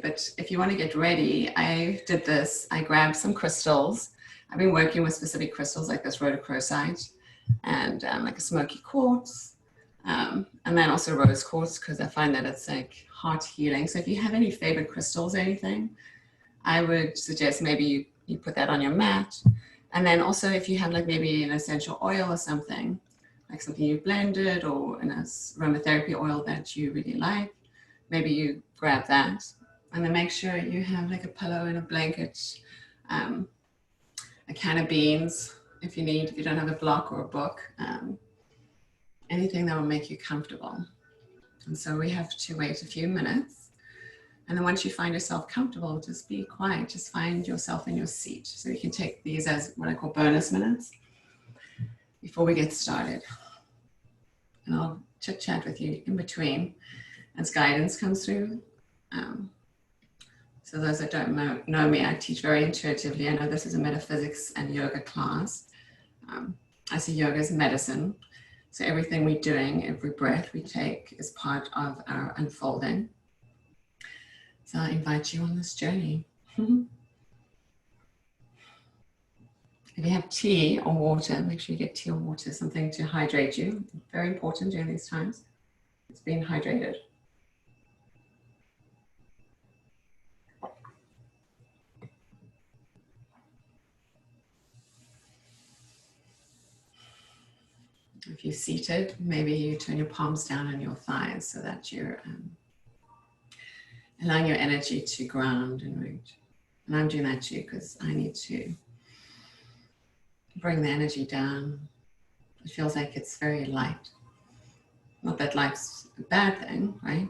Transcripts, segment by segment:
but if you want to get ready, I did this. I grabbed some crystals. I've been working with specific crystals like this rhodochrosite and like a smoky quartz. And then also rose quartz, because I find that it's like heart healing. So if you have any favorite crystals or anything, I would suggest maybe you put that on your mat. And then also if you have like maybe an essential oil or something, like something you blended or an aromatherapy oil that you really like, maybe you grab that. And then make sure you have like a pillow and a blanket, a can of beans if you need, if you don't have a block or a book, anything that will make you comfortable. And so we have to wait a few minutes. And then once you find yourself comfortable, just be quiet, just find yourself in your seat. So you can take these as what I call bonus minutes before we get started. And I'll chit chat with you in between as guidance comes through. So those that don't know me, I teach very intuitively. I know this is a metaphysics and yoga class. I see yoga as medicine. So everything we're doing, every breath we take is part of our unfolding. So I invite you on this journey. If you have tea or water, make sure you get tea or water, something to hydrate you. Very important during these times. It's being hydrated. If you're seated, maybe you turn your palms down on your thighs so that you're allowing your energy to ground and root. And I'm doing that too because I need to bring the energy down. It feels like it's very light. Not that light's a bad thing, right?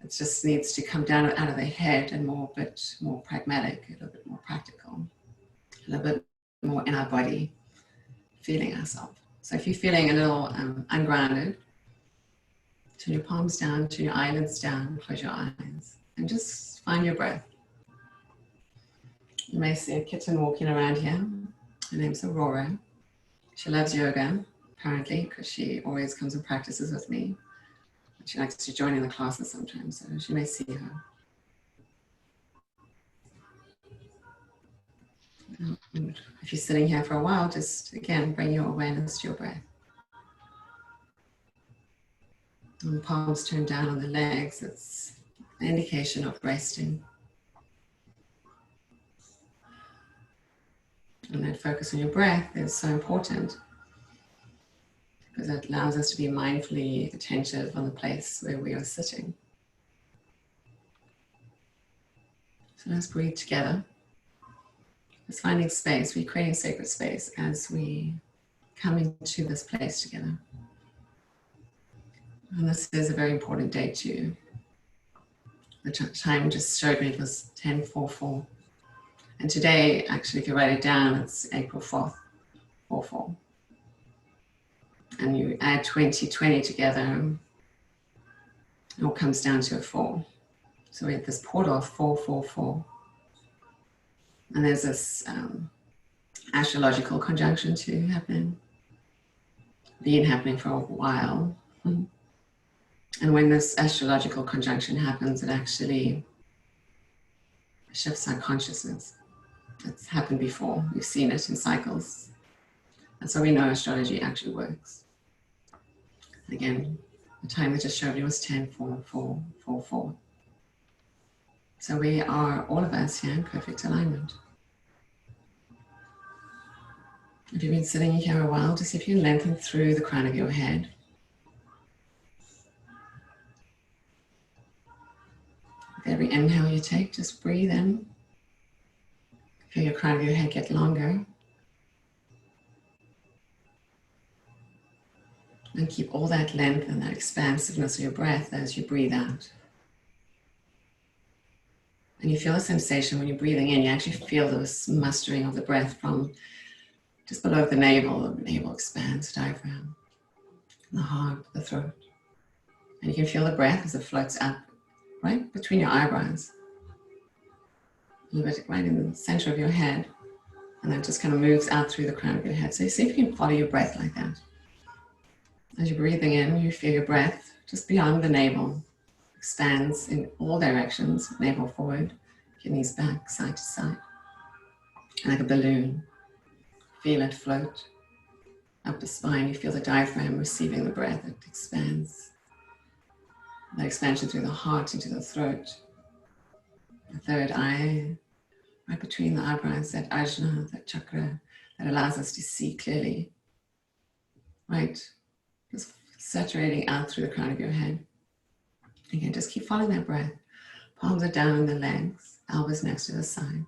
It just needs to come down out of the head and a bit more pragmatic, a little bit more practical, a little bit more in our body, feeling ourselves. So if you're feeling a little ungrounded, turn your palms down, turn your eyelids down, close your eyes, and just find your breath. You may see a kitten walking around here. Her name's Aurora. She loves yoga, apparently, because she always comes and practices with me. She likes to join in the classes sometimes, so she may see her. And if you're sitting here for a while, just again, bring your awareness to your breath. And palms turned down on the legs, it's an indication of resting. And that focus on your breath is so important because it allows us to be mindfully attentive on the place where we are sitting. So let's breathe together. It's finding space. We're creating sacred space as we come into this place together. And this is a very important day too. The time just showed me it was 10:44. And today, actually, if you write it down, it's April 4th, 4/4. And you add 2020 together, it all comes down to a 4. So we have this portal of 444. And there's this astrological conjunction too happening, been happening for a while. And when this astrological conjunction happens, it actually shifts our consciousness. It's happened before. We've seen it in cycles. And so we know astrology actually works. Again, the time I just showed you was 10:44. So we are, all of us here, in perfect alignment. If you've been sitting here a while, just see if you can lengthen through the crown of your head. With every inhale you take, just breathe in. Feel your crown of your head get longer. And keep all that length and that expansiveness of your breath as you breathe out. And you feel a sensation when you're breathing in, you actually feel this mustering of the breath from just below the navel expands, diaphragm, the heart, the throat. And you can feel the breath as it floats up right between your eyebrows. A little bit right in the center of your head. And then just kind of moves out through the crown of your head. So you see if you can follow your breath like that. As you're breathing in, you feel your breath just beyond the navel, expands in all directions, navel forward, kidneys back, side to side. And like a balloon, feel it float up the spine. You feel the diaphragm receiving the breath. It expands. That expansion through the heart into the throat. The third eye, right between the eyebrows, that ajna, that chakra that allows us to see clearly. Right? Just saturating out through the crown of your head. Again, just keep following that breath. Palms are down in the legs, elbows next to the sides.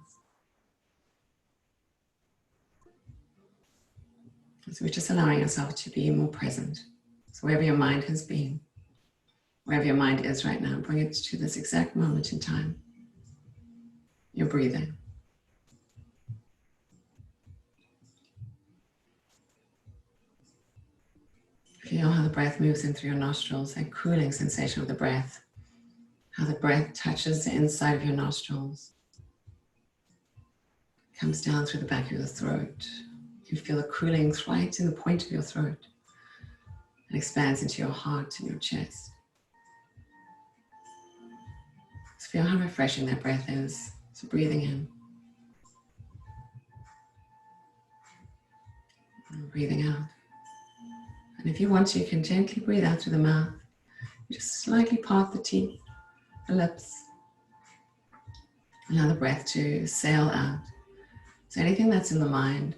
So we're just allowing ourselves to be more present. So wherever your mind has been, wherever your mind is right now, bring it to this exact moment in time. You're breathing. Feel how the breath moves in through your nostrils, that cooling sensation of the breath. How the breath touches the inside of your nostrils. Comes down through the back of your throat. You feel the cooling right in the point of your throat. And expands into your heart and your chest. Just feel how refreshing that breath is. So breathing in. And breathing out. And if you want to, you can gently breathe out through the mouth. Just slightly part the teeth, the lips. Allow the breath to sail out. So anything that's in the mind,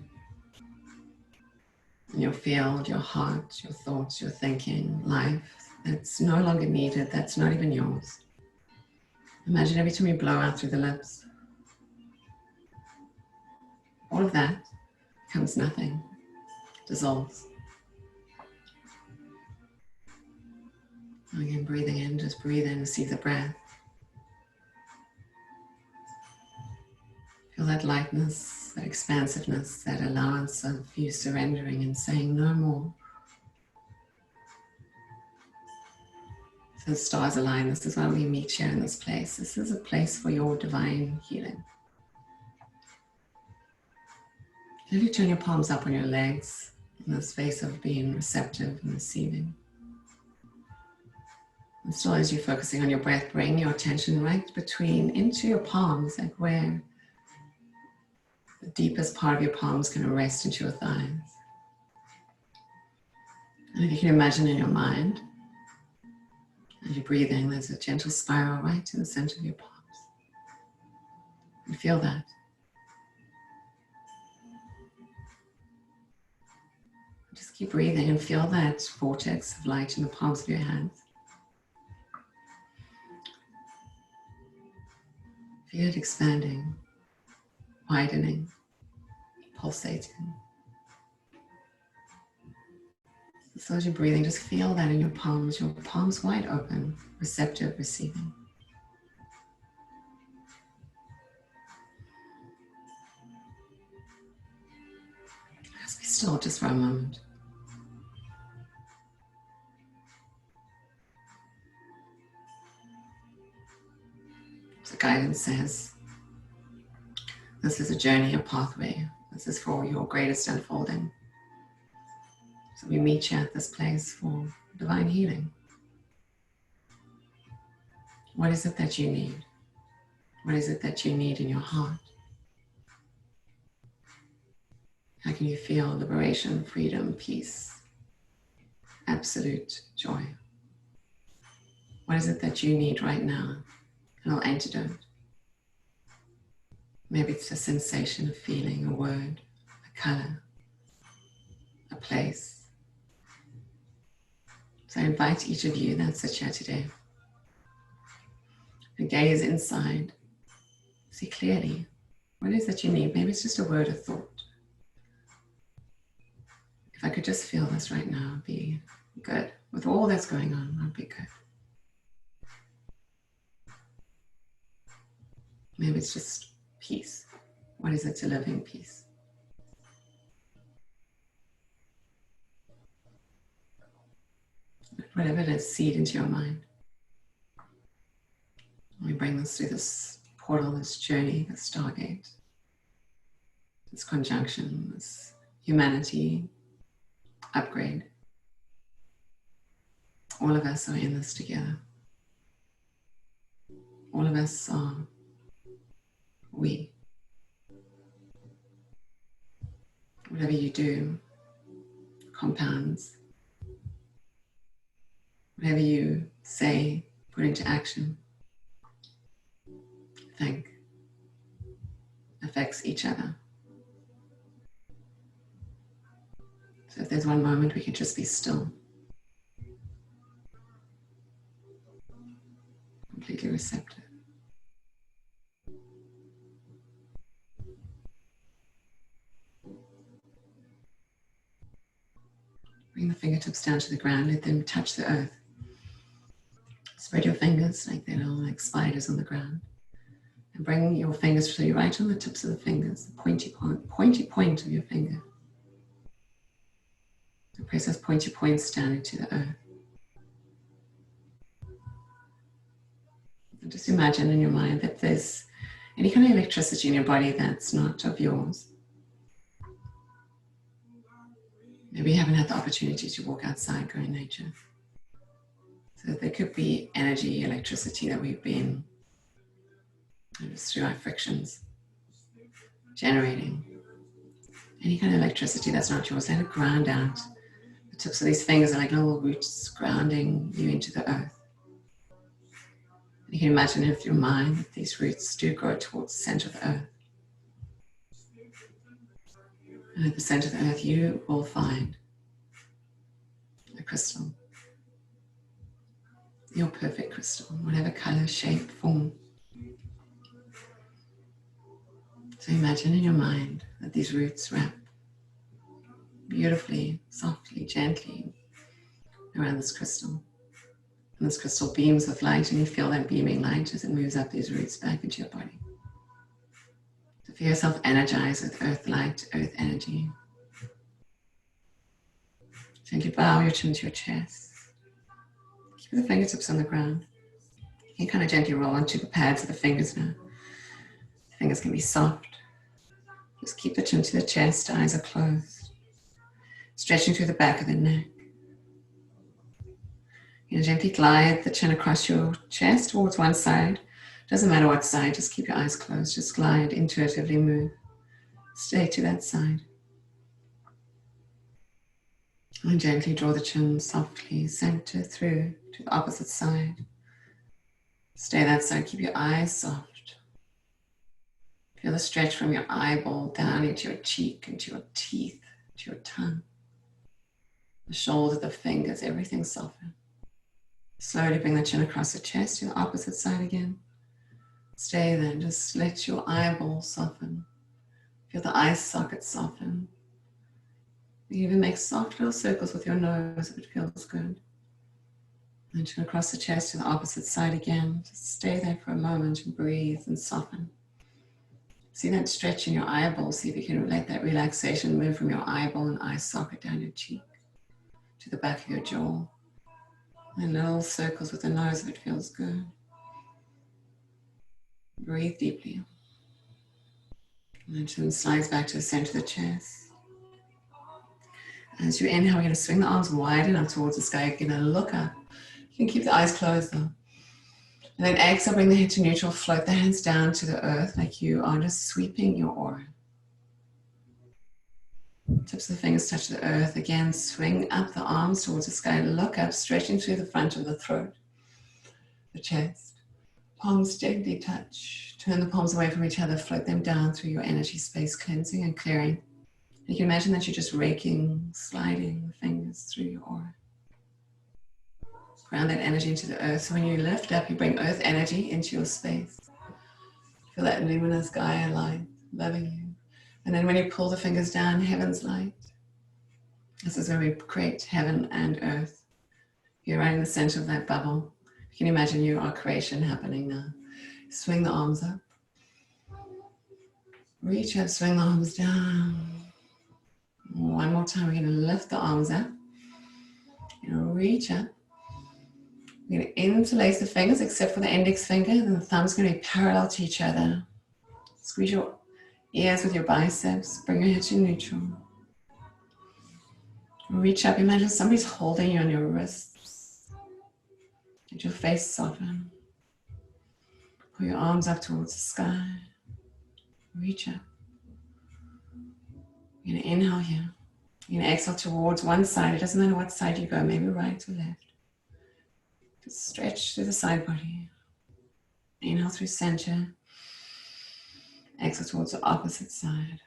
in your field, your heart, your thoughts, your thinking, life, that's no longer needed, that's not even yours. Imagine every time you blow out through the lips, all of that becomes nothing, dissolves. Again, breathing in, just breathe in, receive the breath. Feel that lightness, that expansiveness, that allowance of you surrendering and saying no more. So the stars align. This is why we meet here in this place. This is a place for your divine healing. Really turn your palms up on your legs in the space of being receptive and receiving. And still as you're focusing on your breath, bring your attention right into your palms, like where the deepest part of your palms can rest into your thighs. And if you can imagine in your mind, as you're breathing, there's a gentle spiral right in the center of your palms. And feel that. Just keep breathing and feel that vortex of light in the palms of your hands. Feel it expanding, widening, pulsating. So as you're breathing, just feel that in your palms wide open, receptive, receiving. Just be still just for a moment. The guidance says, this is a journey, a pathway. This is for your greatest unfolding. So we meet you at this place for divine healing. What is it that you need? What is it that you need in your heart? How can you feel liberation, freedom, peace, absolute joy? What is it that you need right now? A little antidote. Maybe it's a sensation, a feeling, a word, a color, a place. So I invite each of you that sit here today to gaze inside, see clearly what it is that you need. Maybe it's just a word, a thought. If I could just feel this right now, I'd be good. With all that's going on, I'd be good. Maybe it's just peace. What is it to live in peace? Whatever it is, seed into your mind. We bring this through this portal, this journey, this stargate, this conjunction, this humanity upgrade. All of us are in this together. All of us are we. Whatever you do compounds. Whatever you say, put into action, think, affects each other. So if there's one moment we could just be still, completely receptive. Bring the fingertips down to the ground, let them touch the earth. Spread your fingers like they're like spiders on the ground. And bring your fingers to you right on the tips of the fingers, the pointy point of your finger. So press those pointy points down into the earth. And just imagine in your mind that there's any kind of electricity in your body that's not of yours. Maybe you haven't had the opportunity to walk outside, go in nature. So there could be energy, electricity that we've been, just through our frictions, generating. Any kind of electricity that's not yours, let it ground out. The tips of these fingers are like little roots grounding you into the earth. And you can imagine with your mind that these roots do grow towards the center of the earth. And at the center of the earth, you will find a crystal. Your perfect crystal, whatever color, shape, form. So imagine in your mind that these roots wrap beautifully, softly, gently around this crystal. And this crystal beams with light, and you feel that beaming light as it moves up these roots back into your body. So feel yourself energized with earth light, earth energy. Gently bow your chin to your chest. Keep the fingertips on the ground. You can kind of gently roll onto the pads of the fingers now. The fingers can be soft. Just keep the chin to the chest, eyes are closed. Stretching through the back of the neck. You know, gently glide the chin across your chest towards one side. Doesn't matter what side, just keep your eyes closed. Just glide, intuitively move. Stay to that side. And gently draw the chin softly, center through to the opposite side. Stay that side, keep your eyes soft. Feel the stretch from your eyeball down into your cheek, into your teeth, to your tongue. The shoulder, the fingers, everything soften. Slowly bring the chin across the chest to the opposite side again. Stay there, just let your eyeball soften. Feel the eye socket soften. You even make soft little circles with your nose if it feels good. And chin across the chest to the opposite side again. Just stay there for a moment and breathe and soften. See that stretch in your eyeball. See if you can let that relaxation move from your eyeball and eye socket down your cheek to the back of your jaw. And little circles with the nose if it feels good. Breathe deeply. And then chin slides back to the center of the chest. As you inhale, we're going to swing the arms wide enough towards the sky. You're going to look up. You can keep the eyes closed though. And then exhale, bring the head to neutral. Float the hands down to the earth like you are just sweeping your aura. Tips of the fingers touch the earth. Again, swing up the arms towards the sky. Look up, stretching through the front of the throat, the chest. Palms gently touch. Turn the palms away from each other. Float them down through your energy space, cleansing and clearing. You can imagine that you're just raking, sliding the fingers through your aura. Ground that energy into the earth. So when you lift up, you bring earth energy into your space. Feel that luminous Gaia light loving you. And then when you pull the fingers down, heaven's light. This is where we create heaven and earth. You're right in the center of that bubble. You can imagine you are creation happening now. Swing the arms up. Reach up, swing the arms down. One more time, we're going to lift the arms up. You're going to reach up. We're going to interlace the fingers except for the index finger, and the thumb's going to be parallel to each other. Squeeze your ears with your biceps. Bring your head to neutral. Reach up. Imagine somebody's holding you on your wrists. Let your face soften. Pull your arms up towards the sky. Reach up. You're going to inhale here. You're going to exhale towards one side. It doesn't matter what side you go, maybe right or left. Just stretch through the side body. Inhale through center. Exhale towards the opposite side.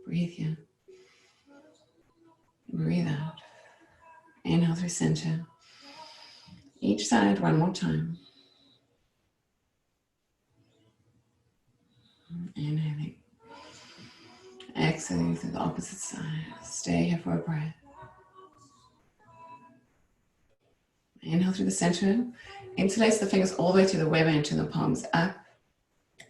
Breathe here. Breathe out. Inhale through center. Each side one more time. Inhaling. Exhaling through the opposite side. Stay here for a breath. Inhale through the center. Interlace the fingers all the way to the web and to the palms up.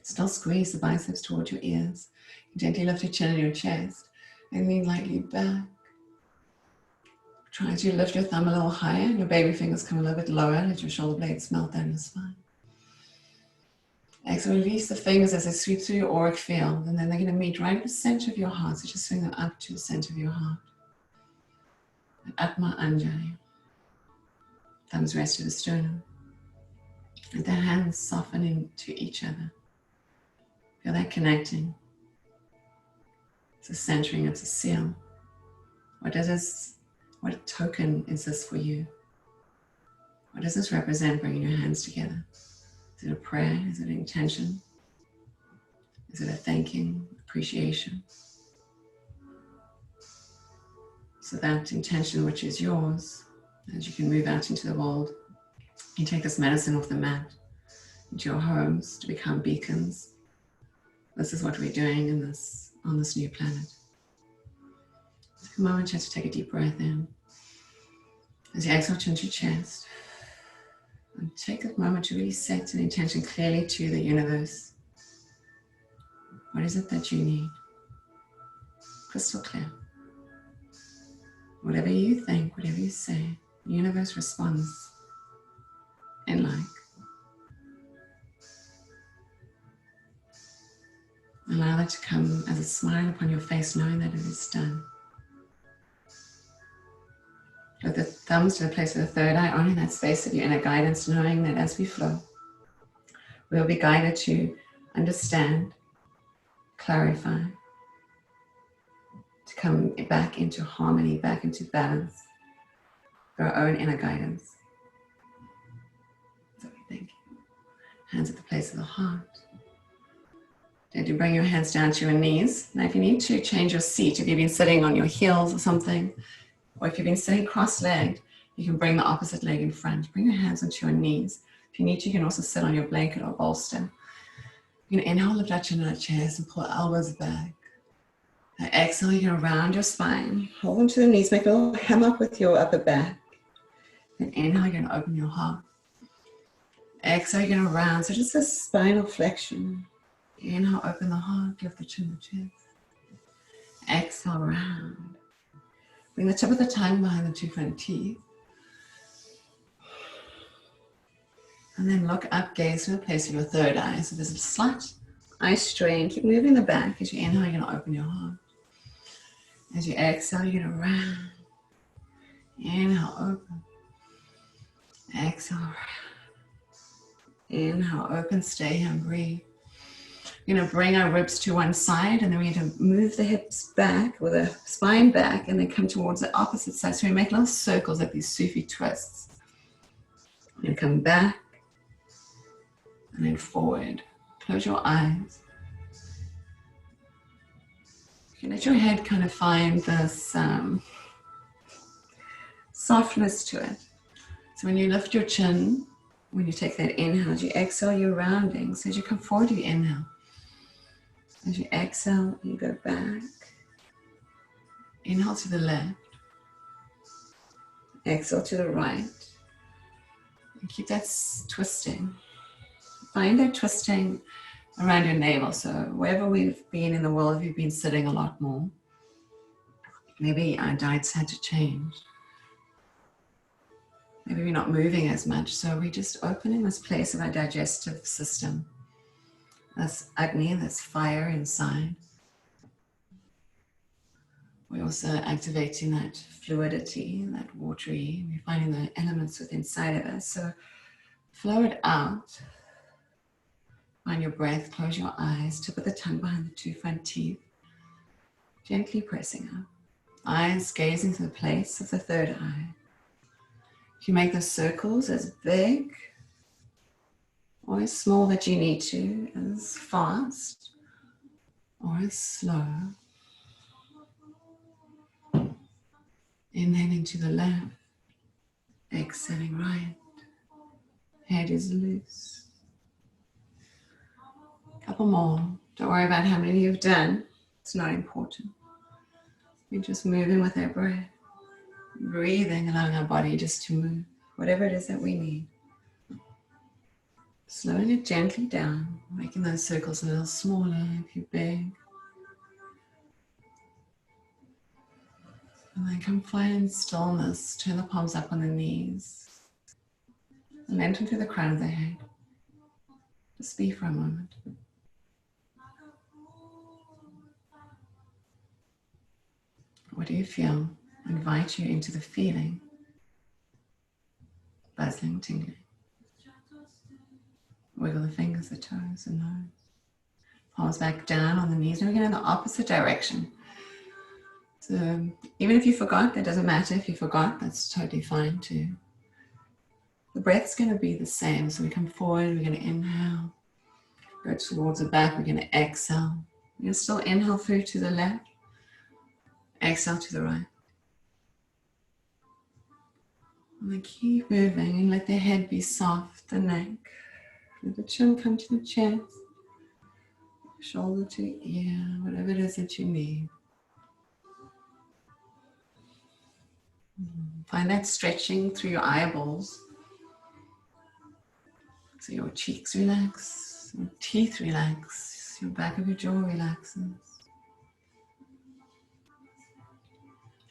Still squeeze the biceps towards your ears. Gently lift your chin and your chest. And lean lightly back. Try to lift your thumb a little higher. Your baby fingers come a little bit lower. Let your shoulder blades melt down your spine. Exhale, release the fingers as they sweep through your auric field. And then they're going to meet right at the center of your heart. So just swing them up to the center of your heart. And Atma Anjali. Thumbs rest to the sternum. Let the hands soften into each other. Feel that connecting. It's a centering, it's a seal. What token is this for you? What does this represent, bringing your hands together? Is it a prayer? Is it an intention? Is it a thanking, appreciation? So that intention, which is yours, as you can move out into the world, you take this medicine off the mat into your homes to become beacons. This is what we're doing on this new planet. Take a moment just to take a deep breath in. As you exhale, chin to chest. And take a moment to really set an intention clearly to the universe. What is it that you need? Crystal clear. Whatever you think, whatever you say, the universe responds in like. Allow that to come as a smile upon your face, knowing that it is done. Put the thumbs to the place of the third eye, honoring that space of your inner guidance, knowing that as we flow, we will be guided to understand, clarify, to come back into harmony, back into balance, our own inner guidance. So we think. Hands at the place of the heart. Then you bring your hands down to your knees. Now if you need to change your seat, if you've been sitting on your heels or something, or if you've been sitting cross-legged, you can bring the opposite leg in front. Bring your hands onto your knees. If you need to, you can also sit on your blanket or bolster. You can inhale, lift out your chest and pull elbows back. Now exhale, you're going to round your spine. Hold onto the knees, make a little hammock with your upper back. Then inhale, you're going to open your heart. Exhale, you're going to round. So just a spinal flexion. Inhale, open the heart, lift the chin, the chest. Exhale, round. Bring the tip of the tongue behind the two front teeth. And then look up, gaze to the place of your third eye. So there's a slight eye strain. Keep moving the back. As you inhale, you're going to open your heart. As you exhale, you're going to round. Inhale, open. Exhale, round. Inhale, open, stay here and breathe. We're going to bring our ribs to one side, and then we're going to move the hips back with the spine back and then come towards the opposite side. So we make little circles like these Sufi twists. We're going to come back and then forward. Close your eyes. You can let your head kind of find this softness to it. So when you lift your chin, when you take that inhale, as you exhale, you're rounding. So as you come forward, you inhale. As you exhale, you go back. Inhale to the left. Exhale to the right. And keep that twisting. Find that twisting around your navel. So wherever we've been in the world, we've been sitting a lot more. Maybe our diets had to change. Maybe we're not moving as much. So we're just opening this place of our digestive system. That's Agni, that's fire inside. We're also activating that fluidity, that watery. We're finding the elements within inside of us. So Flow it out. Find your breath, close your eyes, tip of the tongue behind the two front teeth. Gently pressing up. Eyes gazing to the place of the third eye. If you make the circles as big or as small that you need to, as fast or as slow. Inhale into the left, exhaling right. Head is loose. Couple more. Don't worry about how many you've done. It's not important. We're just moving with our breath. Breathing, allowing our body just to move. Whatever it is that we need. Slowing it gently down. Making those circles a little smaller if you're big. And then come find stillness. Turn the palms up on the knees. And enter through the crown of the head. Just be for a moment. What do you feel? I invite you into the feeling. Buzzing, tingling. Wiggle the fingers, the toes, the nose. Palms back down on the knees. And we're going in the opposite direction. So even if you forgot, that doesn't matter. If you forgot, that's totally fine too. The breath's going to be the same. So we come forward, we're going to inhale. Go towards the back, we're going to exhale. We're going to still inhale through to the left. Exhale to the right. And then keep moving and let the head be soft, the neck. Let the chin come to the chest. Shoulder to ear, whatever it is that you need. Find that stretching through your eyeballs. So your cheeks relax, your teeth relax, your back of your jaw relaxes.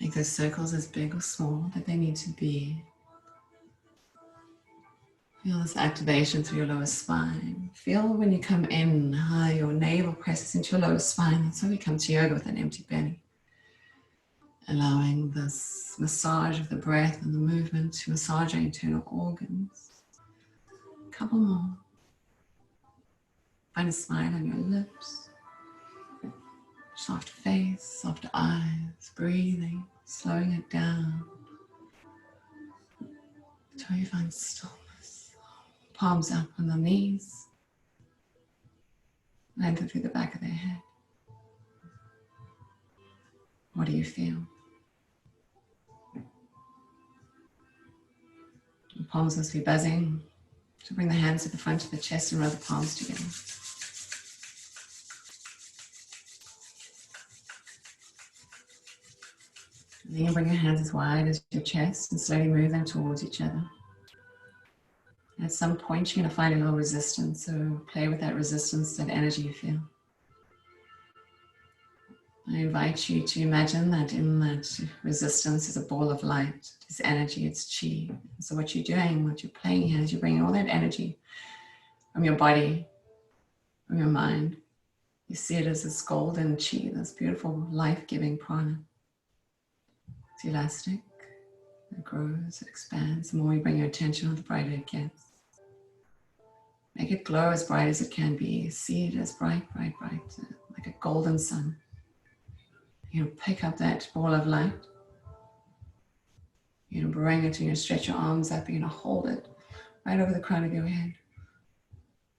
Make those circles as big or small that they need to be. Feel this activation through your lower spine. Feel when you come in how your navel presses into your lower spine. That's how we come to yoga with an empty belly. Allowing this massage of the breath and the movement to massage our internal organs. A couple more. Find a smile on your lips. Soft face, soft eyes, breathing, slowing it down. Until you find stillness. Palms up on the knees. Lengthen through the back of their head. What do you feel? The palms must be buzzing. So bring the hands to the front of the chest and rub the palms together. And then you bring your hands as wide as your chest and slowly move them towards each other. At some point, you're going to find a little resistance, so play with that resistance, that energy you feel. I invite you to imagine that in that resistance is a ball of light, it's energy, it's chi. So what you're doing, what you're playing here is you're bringing all that energy from your body, from your mind. You see it as this golden chi, this beautiful life-giving prana. It's elastic, it grows, it expands. The more you bring your attention on, the brighter it gets. Make it glow as bright as it can be. See it as bright, bright, bright, like a golden sun. You pick up that ball of light. You bring it and you stretch your arms up. You're going to hold it right over the crown of your head.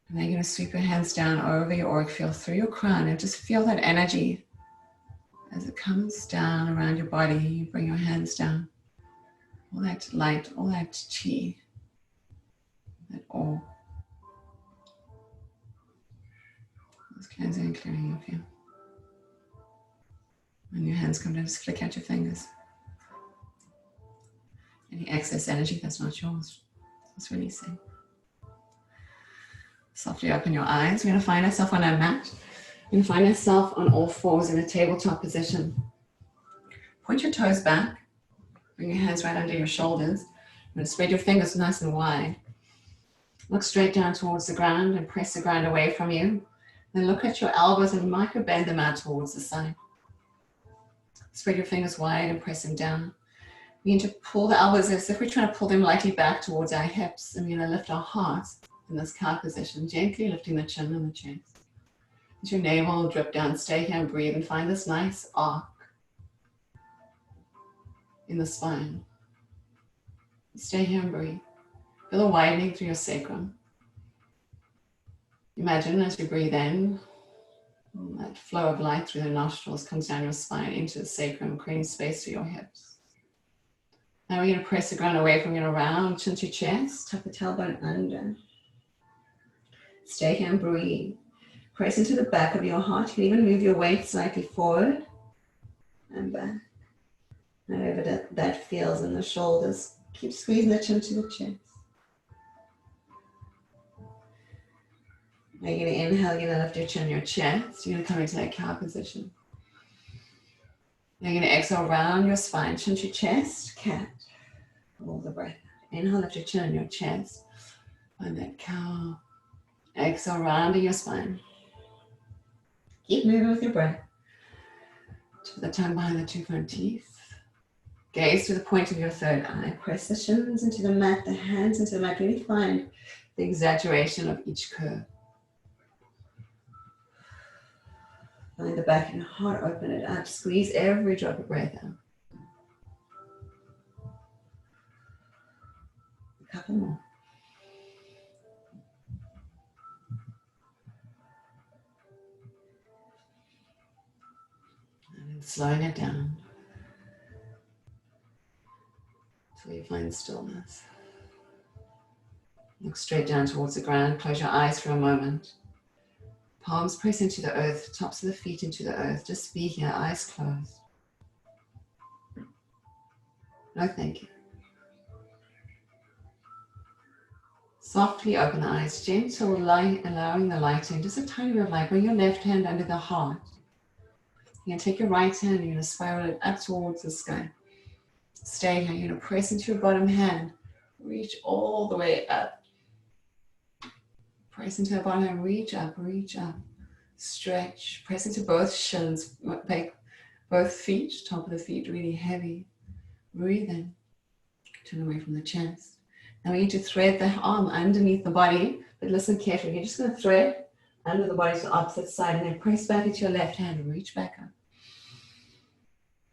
And then you're going to sweep your hands down over your auric field through your crown and just feel that energy as it comes down around your body. You bring your hands down. All that light, all that chi, that awe. It's cleansing and clearing your field. When your hands come down, just flick out your fingers. Any excess energy that's not yours, just releasing. Softly open your eyes. We're going to find ourselves on our mat. We're going to find ourselves on all fours in a tabletop position. Point your toes back. Bring your hands right under your shoulders. You're going to spread your fingers nice and wide. Look straight down towards the ground and press the ground away from you. Then look at your elbows and micro bend them out towards the side. Spread your fingers wide and press them down. We're going to pull the elbows as if we're trying to pull them lightly back towards our hips. And we're going to lift our heart in this cow position, gently lifting the chin and the chest. As your navel will drip down, stay here and breathe and find this nice arc in the spine. Stay here and breathe. Feel the widening through your sacrum. Imagine as you breathe in, that flow of light through the nostrils comes down your spine into the sacrum, creating space for your hips. Now we're going to press the ground away from you, around, chin to chest, tuck the tailbone under. Stay here and breathe. Press into the back of your heart. You can even move your weight slightly forward and back. However that feels in the shoulders. Keep squeezing the chin to the chest. Now you're going to inhale, you're going to lift your chin, your chest. You're going to come into that cow position. Now you're going to exhale around your spine, chin to chest, cat. Hold the breath. Inhale, lift your chin and your chest. Find that cow. Exhale, rounding your spine. Keep moving with your breath. To the tongue behind the two front teeth. Gaze to the point of your third eye. Press the shins into the mat, the hands into the mat. Really find the exaggeration of each curve. Find the back of your heart, open it up. Squeeze every drop of breath out. A couple more. And then slowing it down until you find stillness. Look straight down towards the ground. Close your eyes for a moment. Palms press into the earth, tops of the feet into the earth. Just be here, eyes closed. No, thank you. Softly open the eyes, gentle light, allowing the light in. Just a tiny bit of light. Bring your left hand under the heart. You're going to take your right hand and you're going to spiral it up towards the sky. Stay here. You're going to press into your bottom hand. Reach all the way up. Press into the bottom hand. Reach up, stretch. Press into both shins, both feet, top of the feet really heavy. Breathe in. Turn away from the chest. Now we need to thread the arm underneath the body, but listen carefully. You're just going to thread under the body to the opposite side and then press back into your left hand and reach back up.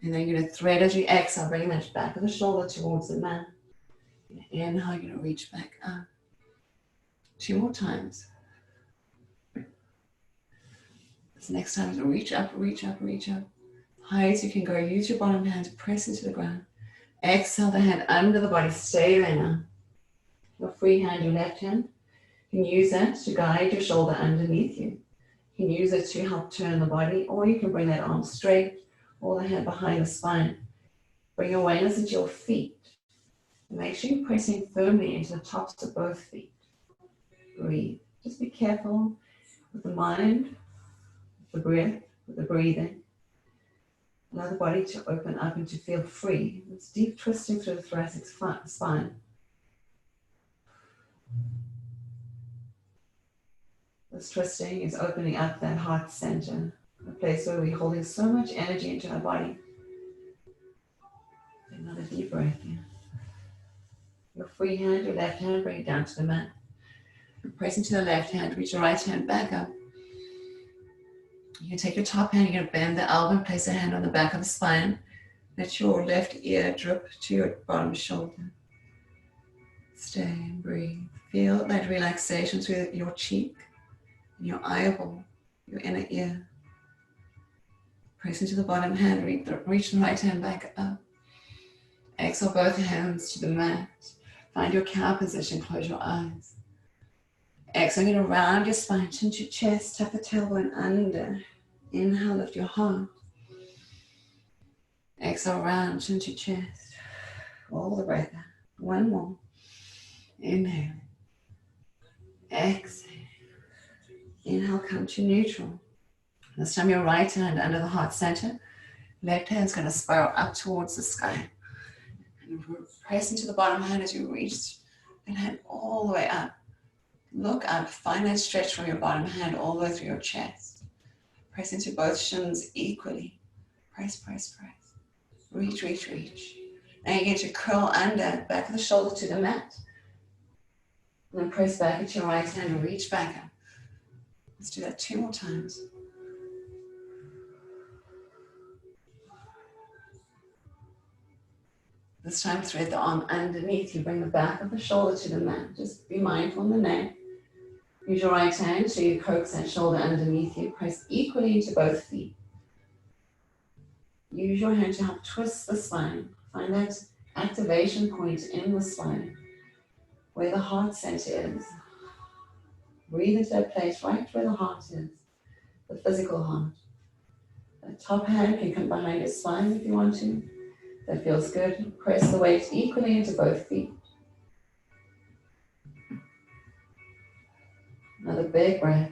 And then you're going to thread as you exhale, bring that back of the shoulder towards the mat. Inhale, you're going to reach back up. 2 more times. This next time is to reach up. High as you can go. Use your bottom hand to press into the ground. Exhale the hand under the body. Stay there now. Your free hand, your left hand. You can use that to guide your shoulder underneath you. You can use it to help turn the body, or you can bring that arm straight, or the hand behind the spine. Bring your awareness into your feet. And make sure you're pressing firmly into the tops of both feet. Breathe. Just be careful with the mind, with the breath, with the breathing. Allow the body to open up and to feel free. It's deep twisting through the thoracic spine. This twisting is opening up that heart center, a place where we're holding so much energy into our body. Another deep breath here. Your free hand, your left hand, bring it down to the mat. Press into the left hand, reach your right hand back up. You can take your top hand, you're going to bend the elbow, place a hand on the back of the spine. Let your left ear drip to your bottom shoulder. Stay and breathe. Feel that relaxation through your cheek, your eyeball, your inner ear. Press into the bottom hand, reach the right hand back up. Exhale both hands to the mat. Find your cow position, close your eyes. Exhale, you're going to round your spine, chin to chest, tuck the tailbone under. Inhale, lift your heart. Exhale, round, chin to chest. All the breath out. 1 more. Inhale. Exhale. Inhale, come to neutral. This time your right hand under the heart center. Left hand's going to spiral up towards the sky. And press into the bottom hand as you reach that hand all the way up. Look up, find that stretch from your bottom hand all the way through your chest. Press into both shins equally. Press, press, press. Reach, reach, reach. Now you're going to curl under, back of the shoulder to the mat. And then press back at your right hand and reach back up. Let's do that 2 more times. This time thread the arm underneath you. Bring the back of the shoulder to the mat. Just be mindful in the neck. Use your right hand so you coax that shoulder underneath you. Press equally into both feet. Use your hand to help twist the spine. Find that activation point in the spine where the heart center is. Breathe into that place right where the heart is, the physical heart. The top hand can come behind your spine if you want to. That feels good. Press the weight equally into both feet. Another big breath.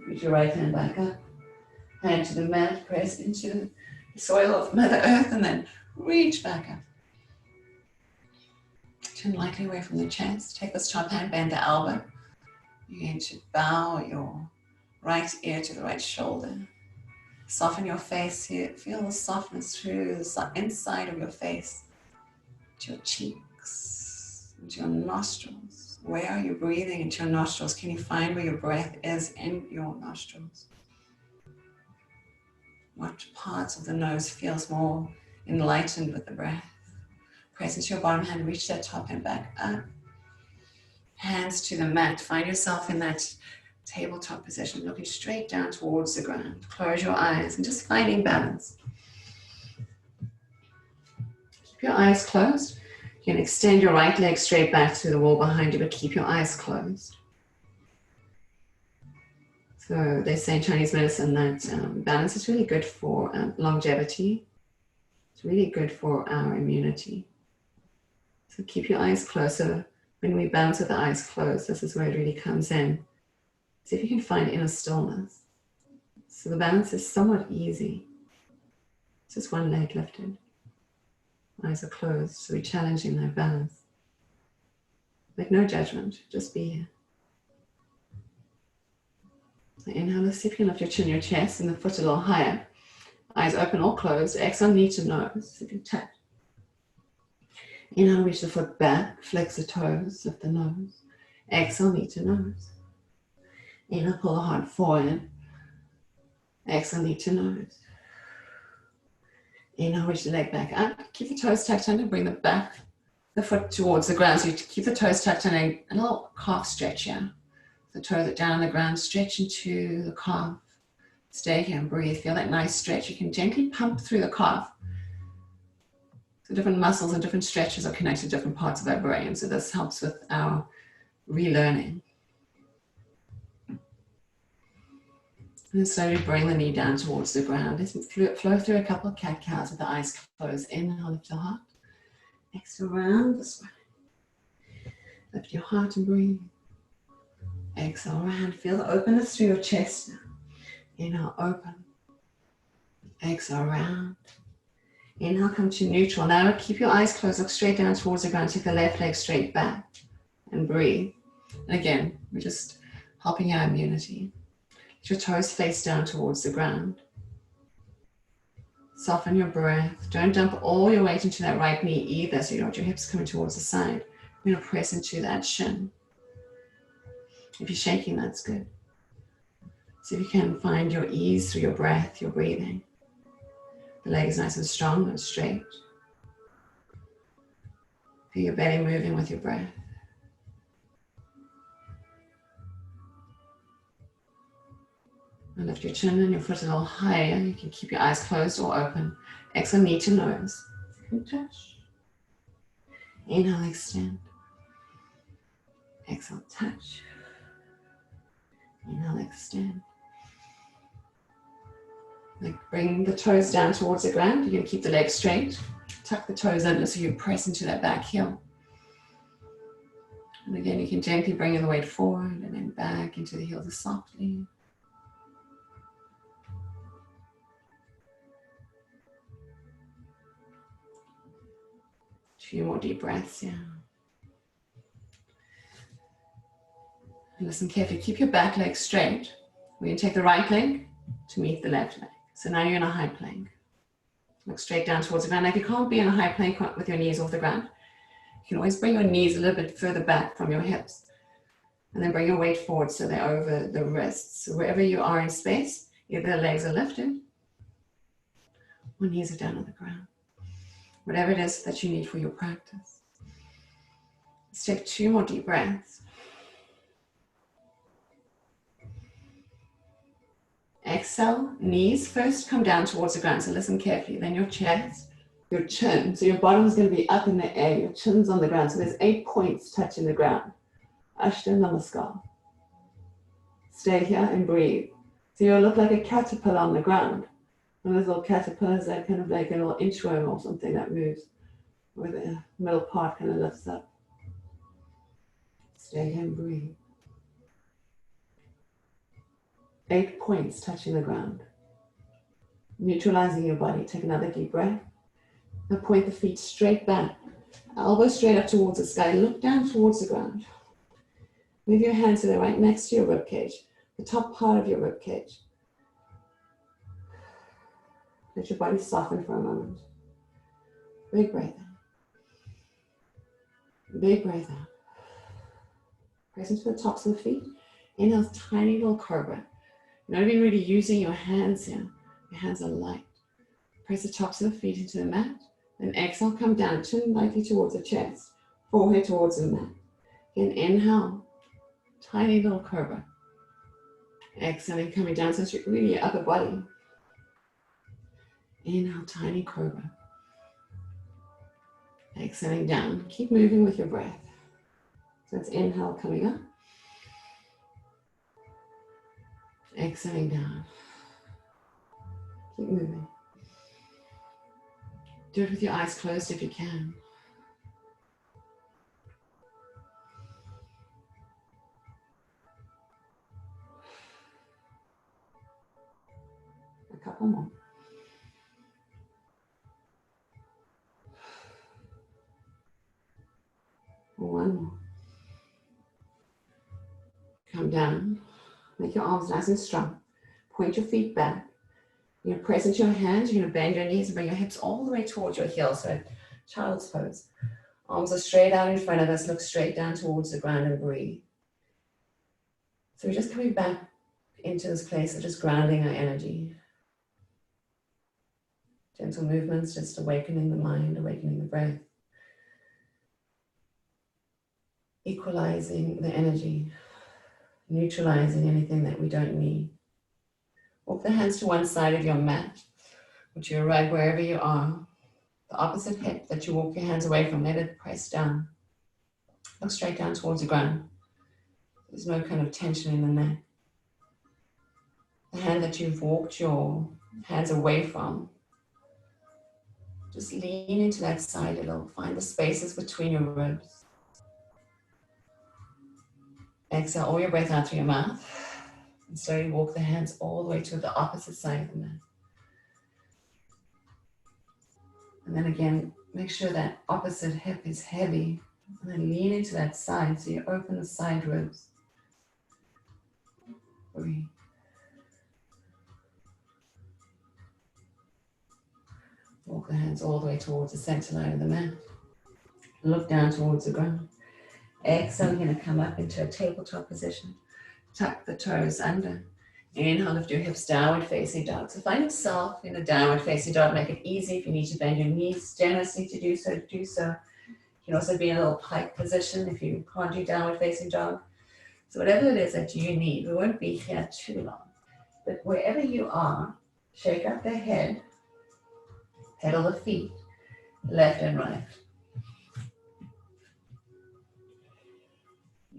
Reach your right hand back up. Hand to the mat, press into the soil of Mother Earth and then reach back up. Turn lightly away from the chest. Take this top hand, bend the elbow. You're going to bow your right ear to the right shoulder. Soften your face here. Feel the softness through the inside of your face, to your cheeks, into your nostrils. Where are you breathing into your nostrils? Can you find where your breath is in your nostrils? What parts of the nose feels more enlightened with the breath? Press into your bottom hand, reach that top hand back up. Hands to the mat. Find yourself in that tabletop position, looking straight down towards the ground. Close your eyes and just finding balance. Keep your eyes closed. You can extend your right leg straight back to the wall behind you, but keep your eyes closed. So they say in Chinese medicine that balance is really good for longevity. It's really good for our immunity. So keep your eyes closed. So when we balance with the eyes closed, this is where it really comes in. See if you can find inner stillness. So the balance is somewhat easy. It's just one leg lifted. Eyes are closed, so we're challenging that balance. Make no judgment, just be here. So inhale, see if you can lift your chin, your chest, and the foot a little higher. Eyes open or closed. Exhale, knee to nose. See if you can touch. Inhale, reach the foot back, flex the toes, lift the nose. Exhale, knee to nose. Inhale, pull the heart forward. Exhale, knee to nose. Inhale, reach the leg back up. Keep the toes tucked under, bring the foot towards the ground. So you keep the toes tucked under, a little calf stretch here. The toes are down on the ground, stretch into the calf. Stay here and breathe. Feel that nice stretch. You can gently pump through the calf. So different muscles and different stretches are connected to different parts of our brain. So this helps with our relearning. And slowly bring the knee down towards the ground. Just flow through a couple of cat-cows with the eyes closed. Inhale, lift your heart. Exhale, round the spine. Lift your heart and breathe. Exhale, round. Feel the openness through your chest now. Inhale, open. Exhale, round. Inhale, come to neutral. Now keep your eyes closed. Look straight down towards the ground. Take the left leg straight back and breathe. And again, we're just helping our immunity. Let your toes face down towards the ground. Soften your breath. Don't dump all your weight into that right knee either, so you don't want your hips coming towards the side. You're going to press into that shin. If you're shaking, that's good. See if you can find your ease through your breath, your breathing. The leg is nice and strong and straight. Feel your belly moving with your breath. And lift your chin and your foot a little higher. You can keep your eyes closed or open. Exhale, knee to nose. Touch. Inhale, extend. Exhale, touch. Inhale, extend. Like bring the toes down towards the ground. You're going to keep the legs straight. Tuck the toes under so you press into that back heel. And again, you can gently bring the weight forward and then back into the heels softly. A few more deep breaths, yeah. And listen carefully. Keep your back leg straight. We're going to take the right leg to meet the left leg. So now you're in a high plank. Look straight down towards the ground. Now, if you can't be in a high plank with your knees off the ground, you can always bring your knees a little bit further back from your hips. And then bring your weight forward so they're over the wrists. So wherever you are in space, either the legs are lifted or knees are down on the ground. Whatever it is that you need for your practice. Let's take 2 more deep breaths. Exhale, knees first come down towards the ground. So listen carefully. Then your chest, your chin. So your bottom is going to be up in the air. Your chin's on the ground. So there's 8 points touching the ground. Ashta Namaskar. Stay here and breathe. So you'll look like a caterpillar on the ground. One of those little caterpillars that kind of like a little inchworm or something that moves, where the middle part kind of lifts up. Stay here and breathe. 8 points touching the ground. Neutralizing your body. Take another deep breath. Now point the feet straight back. Elbows straight up towards the sky. Look down towards the ground. Move your hands so they're right next to your rib cage, the top part of your rib cage. Let your body soften for a moment. Big breath in. Big breath out. Press into the tops of the feet. Inhale, tiny little cobra. You're not even really using your hands here. Your hands are light. Press the tops of the feet into the mat. Then exhale, come down, chin lightly towards the chest, forehead towards the mat. Again, inhale. Tiny little cobra. Exhaling, coming down, so it's really your upper body. Inhale, tiny cobra. Exhaling down. Keep moving with your breath. So it's inhale coming up. Exhaling down. Keep moving. Do it with your eyes closed if you can. A couple more. One more. Come down. Make your arms nice and strong. Point your feet back. You're going to press into your hands. You're going to bend your knees and bring your hips all the way towards your heels. So child's pose. Arms are straight out in front of us. Look straight down towards the ground and breathe. So we're just coming back into this place of just grounding our energy. Gentle movements, just awakening the mind, awakening the breath. Equalizing the energy. Neutralizing anything that we don't need. Walk the hands to one side of your mat. Put your rug wherever you are. The opposite hip that you walk your hands away from, let it press down. Look straight down towards the ground. There's no kind of tension in the neck. The hand that you've walked your hands away from, just lean into that side a little. Find the spaces between your ribs. Exhale all your breath out through your mouth. And slowly walk the hands all the way to the opposite side of the mat. And then again, make sure that opposite hip is heavy. And then lean into that side so you open the side ribs. Breathe. Walk the hands all the way towards the center line of the mat. Look down towards the ground. Exhale, you're going to come up into a tabletop position. Tuck the toes under. Inhale, lift your hips, downward facing dog. So find yourself in a downward facing dog. Make it easy. If you need to bend your knees generously to do so, do so. You can also be in a little pike position if you can't do downward facing dog. So whatever it is that you need, we won't be here too long. But wherever you are, shake up the head, pedal the feet, left and right.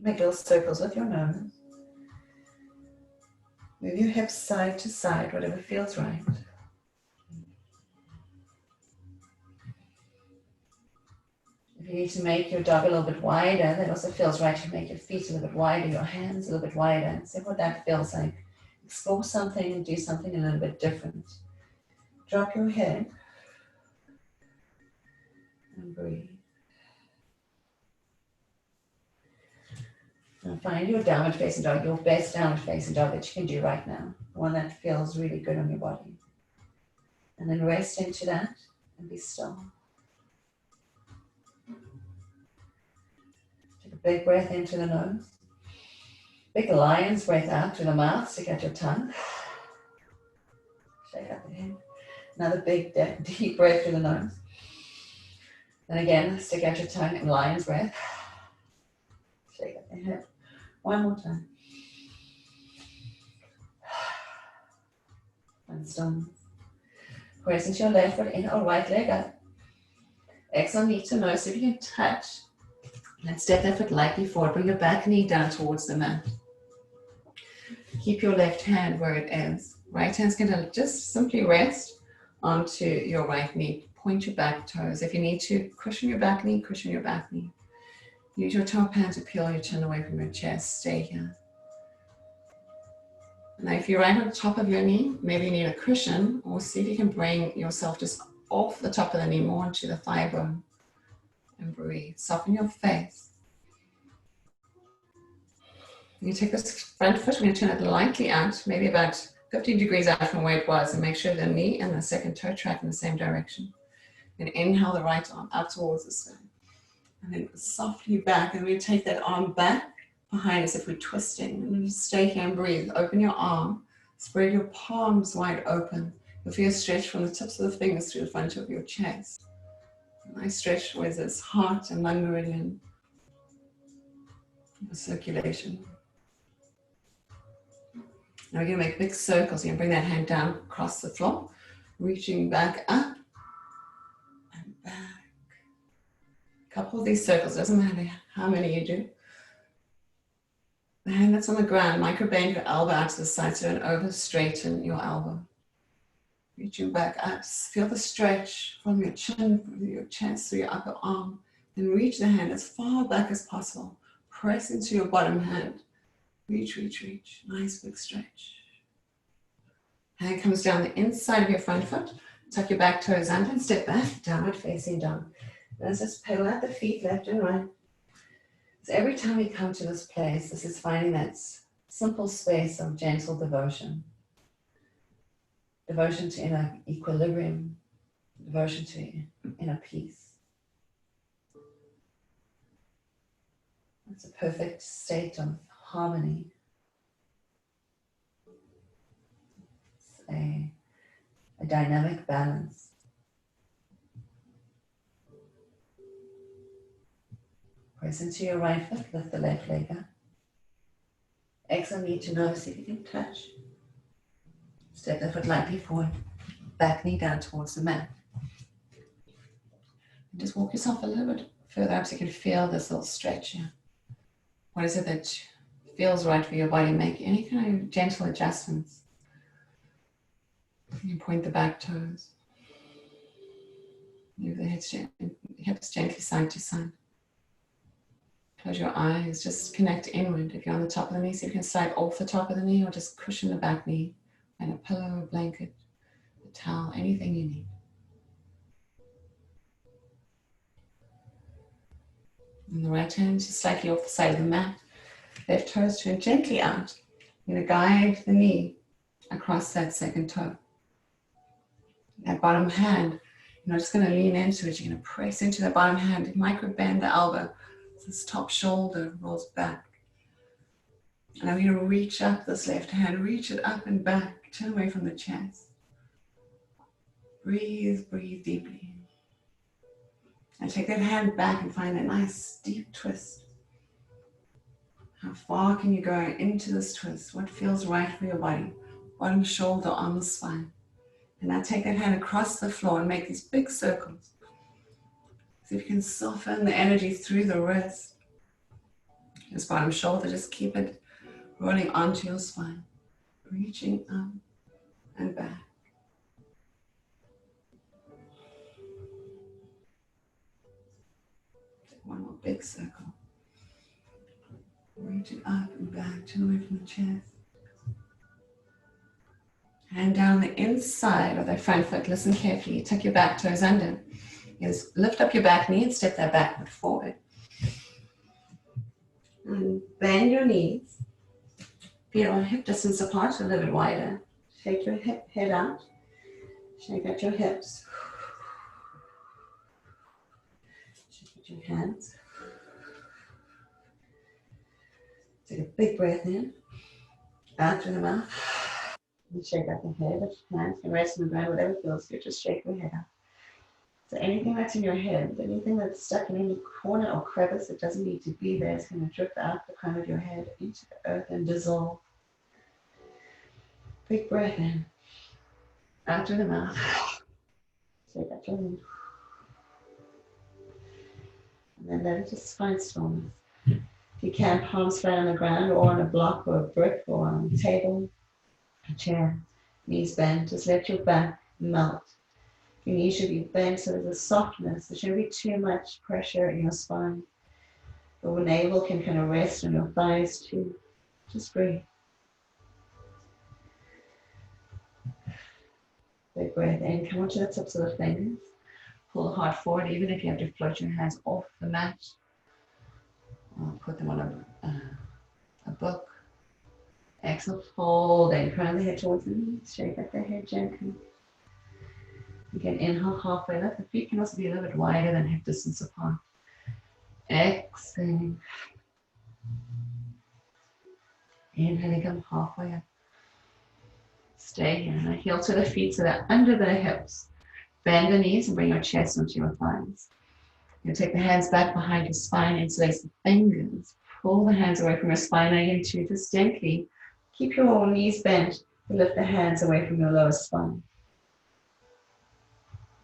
Make little circles with your nose. Move your hips side to side, whatever feels right. If you need to make your dog a little bit wider, that also feels right. You make your feet a little bit wider, your hands a little bit wider. See what that feels like. Explore something and do something a little bit different. Drop your head and breathe. Now find your downward facing dog, your best downward facing dog that you can do right now. One that feels really good on your body. And then rest into that and be still. Take a big breath into the nose. Big lion's breath out through the mouth. Stick out your tongue. Shake out the head. Another big deep breath through the nose. Then again, stick out your tongue and lion's breath. Shake out the head. One more time. And stillness. Press into your left foot in or right leg up. Exhale, knee to nose. If you can touch. Let's step that foot lightly forward. Bring your back knee down towards the mat. Keep your left hand where it is. Right hand's going to just simply rest onto your right knee. Point your back toes. If you need to, cushion your back knee, cushion your back knee. Use your top hand to peel your chin away from your chest. Stay here. Now, if you're right on the top of your knee, maybe you need a cushion, or see if you can bring yourself just off the top of the knee, more into the thigh bone. And breathe. Soften your face. You take this front foot, we're going to turn it lightly out, maybe about 15 degrees out from where it was, and make sure the knee and the second toe track in the same direction. And inhale the right arm up towards the sky. And then softly back, and we take that arm back behind us if we're twisting. And then just stay here and breathe. Open your arm. Spread your palms wide open. You'll feel a stretch from the tips of the fingers to the front of your chest. A nice stretch towards this heart and lung meridian. The circulation. Now we're going to make big circles. You're going to bring that hand down across the floor. Reaching back up and back. A couple of these circles, doesn't matter how many you do. The hand that's on the ground, micro bend your elbow out to the side so don't over straighten your elbow. Reaching back up, feel the stretch from your chin, from your chest to your upper arm. Then reach the hand as far back as possible. Press into your bottom hand. Reach, reach, reach. Nice big stretch. Hand comes down the inside of your front foot. Tuck your back toes under and step back, downward facing dog. Let's just pedal out the feet left and right. So every time we come to this place, this is finding that simple space of gentle devotion. Devotion to inner equilibrium. Devotion to inner peace. It's a perfect state of harmony. It's a dynamic balance. Press into your right foot, lift the left leg up. Exhale, knee to nose, see if you can touch. Step the foot lightly forward, back knee down towards the mat. And just walk yourself a little bit further up so you can feel this little stretch here. What is it that feels right for your body? Make any kind of gentle adjustments. You point the back toes. Move the hips gently side to side. Close your eyes, just connect inward. If you're on the top of the knee, so you can slide off the top of the knee or just cushion the back knee and a pillow, a blanket, a towel, anything you need. And the right hand just slightly off the side of the mat. Left toes turn gently out. You're going to guide the knee across that second toe. That bottom hand, you're not just going to lean into it. You're going to press into that bottom hand, micro bend the elbow. This top shoulder rolls back. And I'm going to reach up this left hand, reach it up and back, turn away from the chest. Breathe, breathe deeply. And take that hand back and find a nice deep twist. How far can you go into this twist? What feels right for your body? Bottom shoulder, on the spine. And now take that hand across the floor and make these big circles. See if you can soften the energy through the wrist. This bottom shoulder, just keep it rolling onto your spine. Reaching up and back. Take one more big circle. Reaching up and back, turn away from the chest. Hand down the inside of that front foot. Listen carefully. Tuck your back toes under. Is lift up your back knee and step that back foot forward. And bend your knees. Feet are hip distance apart, a little bit wider. Shake your head out. Shake out your hips. Shake out your hands. Take a big breath in. Out through the mouth. And shake out the head. Hands can rest on the ground, whatever feels good. Just shake your head out. So anything that's in your head, anything that's stuck in any corner or crevice that doesn't need to be there is going to drift out the crown of your head into the earth and dissolve. Big breath in. Out through the mouth. Shake out your head. And then let it just find stillness. If you can, palms flat on the ground or on a block or a brick or on a table, a chair, knees bent. Just let your back melt. Your knees should be bent so there's a softness. There shouldn't be too much pressure in your spine. Your navel can kind of rest on your thighs too. Just breathe. Big breath in. Come onto the tips of the fingers. Pull the heart forward, even if you have to float your hands off the mat. Or put them on a book. Exhale, fold and crown the head towards the knees. Shake up the head gently. You can inhale halfway lift. The feet can also be a little bit wider than hip distance apart. Exhale. Inhale, come halfway up. Stay here. Now heel to the feet so they're under the hips. Bend the knees and bring your chest onto your thighs. You take the hands back behind your spine, interlace the fingers. Pull the hands away from your spine again too. Just gently keep your knees bent and lift the hands away from your lower spine.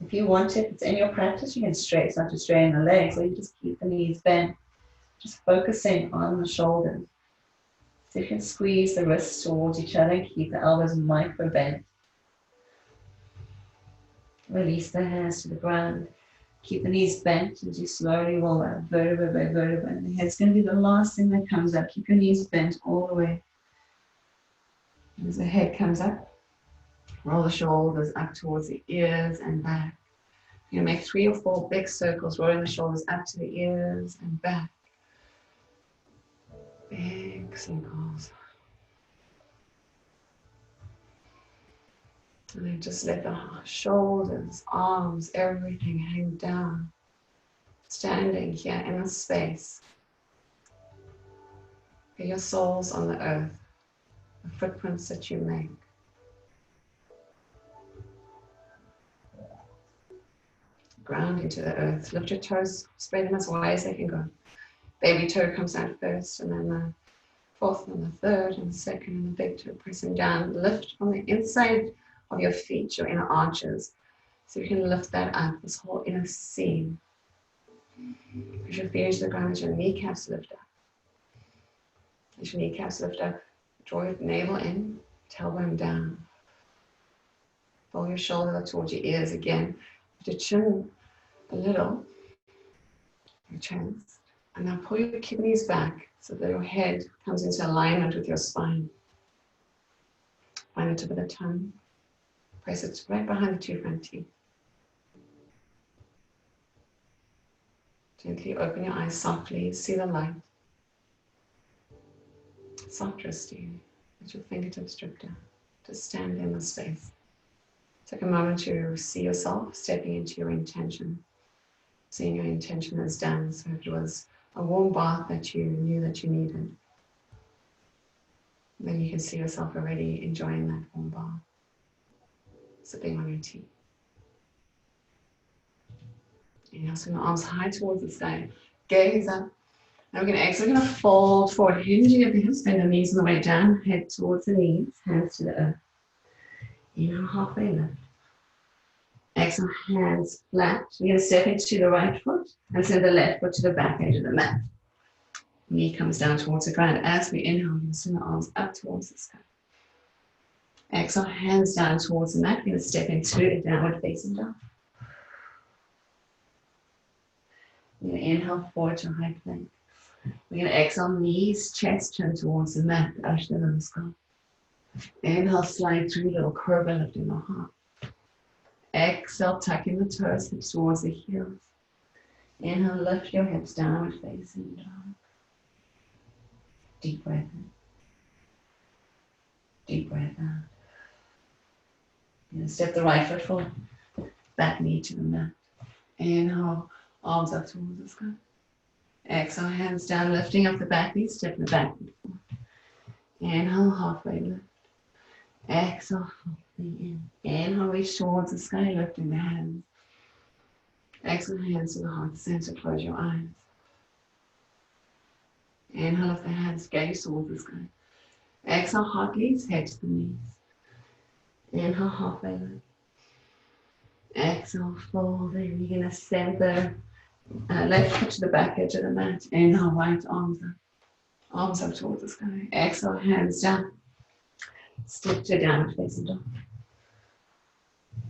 If you want it, if it's in your practice, you can start to straighten the legs, or you just keep the knees bent, just focusing on the shoulders. So you can squeeze the wrists towards each other and keep the elbows micro bent. Release the hands to the ground. Keep the knees bent as you slowly roll out vertebra by vertebra. And the head's going to be the last thing that comes up. Keep your knees bent all the way. As the head comes up, roll the shoulders up towards the ears and back. You're going to make 3 or 4 big circles, rolling the shoulders up to the ears and back. Big circles. And then just let the shoulders, arms, everything hang down. Standing here in the space. Feel your soles on the earth, the footprints that you make. Ground into the earth. Lift your toes, spread them as wide as they can go. Baby toe comes out first, and then the fourth, and the third, and the second, and the big toe pressing down. Lift from the inside of your feet, your inner arches. So you can lift that up, this whole inner seam. Push your feet into the ground as your kneecaps lift up. As your kneecaps lift up, draw your navel in, tailbone down. Pull your shoulder towards your ears again. Lift your chin a little, your chest. And now pull your kidneys back so that your head comes into alignment with your spine. Find the tip of the tongue. Press it right behind the 2 front teeth. Gently open your eyes softly. See the light. Soft resting. Let your fingertips drip down. Just stand in the space. Take a moment to see yourself stepping into your intention. Seeing your intention is done. So if it was a warm bath that you knew that you needed, then you can see yourself already enjoying that warm bath. Sipping on your tea. Inhale, swing the arms high towards the sky. Gaze up. Now we're going to exhale. We're going to fold forward, hinging at the hips, bend the knees on the way down, head towards the knees, hands to the earth. Inhale, halfway lift. Exhale, hands flat. We're going to step into the right foot and send the left foot to the back edge of the mat. Knee comes down towards the ground. As we inhale, we're going to swing the arms up towards the sky. Exhale, hands down towards the mat. We're going to step into a downward facing dog. We're going to inhale forward to high plank. We're going to exhale, knees, chest, turn towards the mat, Ashtanga Namaskar. Inhale, slide through, little curve, lifting the heart. Exhale, tucking the toes, hips towards the heels. Inhale, lift your hips, downward facing dog. Deep breath in. Deep breath out. And step the right foot forward. Back knee to the mat. Inhale, arms up towards the sky. Exhale, hands down, lifting up the back knee, step the back foot forward. Inhale, halfway lift. Exhale, halfway in. Inhale, reach towards the sky, lifting the hands. Exhale, hands to the heart center, close your eyes. Inhale, lift the hands, gaze towards the sky. Exhale, heart leads, head to the knees. Inhale, halfway lift. Exhale, fold in. You're going to send the left foot to the back edge of the mat. Inhale, right arms up. Arms up towards the sky. Exhale, hands down. Step to downward facing dog.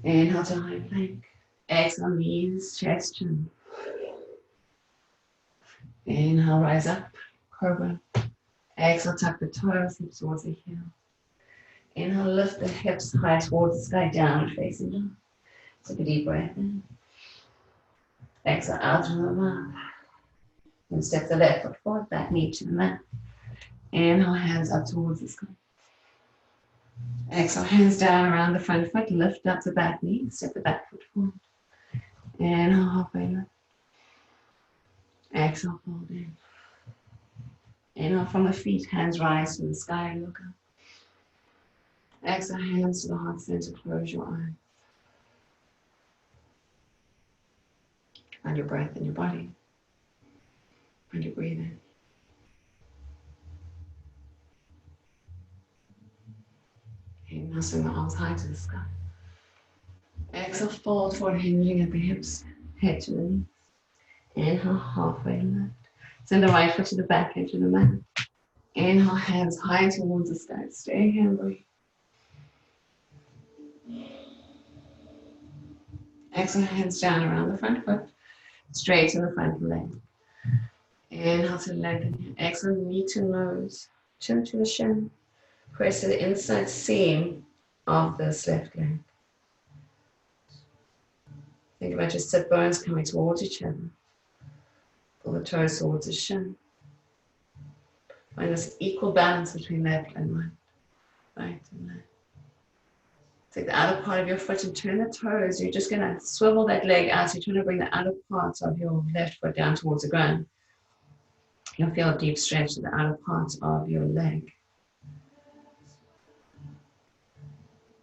Inhale to high plank. Exhale, knees, chest, chin. Inhale, rise up, cobra. Exhale, tuck the toes, hips towards the heel. Inhale, lift the hips high towards the sky, downward facing dog. Take a deep breath in. Exhale, out through the mouth. And step the left foot forward, back knee to the mat. Inhale, hands up towards the sky. Exhale, hands down around the front foot, lift up the back knee, step the back foot forward. Inhale, halfway lift. Exhale, fold in. Inhale from the feet, hands rise to the sky, look up. Exhale, hands to the heart center, close your eyes. Find your breath in your body. Find your breathing. Inhale, swing the arms high to the sky. Exhale, fold forward, hinging at the hips, head to the knees. Inhale, halfway lift. Send the right foot to the back edge of the mat. Inhale, hands high towards the sky. Stay here and breathe. Exhale, hands down around the front foot, straight to the front leg. Inhale to lengthen. Exhale, knee to nose, chin to the shin. Press to the inside seam of this left leg. Think about your sit bones coming towards each other. Pull the toes towards the shin. Find this equal balance between left and right. Right and left. Take the outer part of your foot and turn the toes. You're just going to swivel that leg out. So you're trying to bring the outer parts of your left foot down towards the ground. You'll feel a deep stretch to the outer parts of your leg.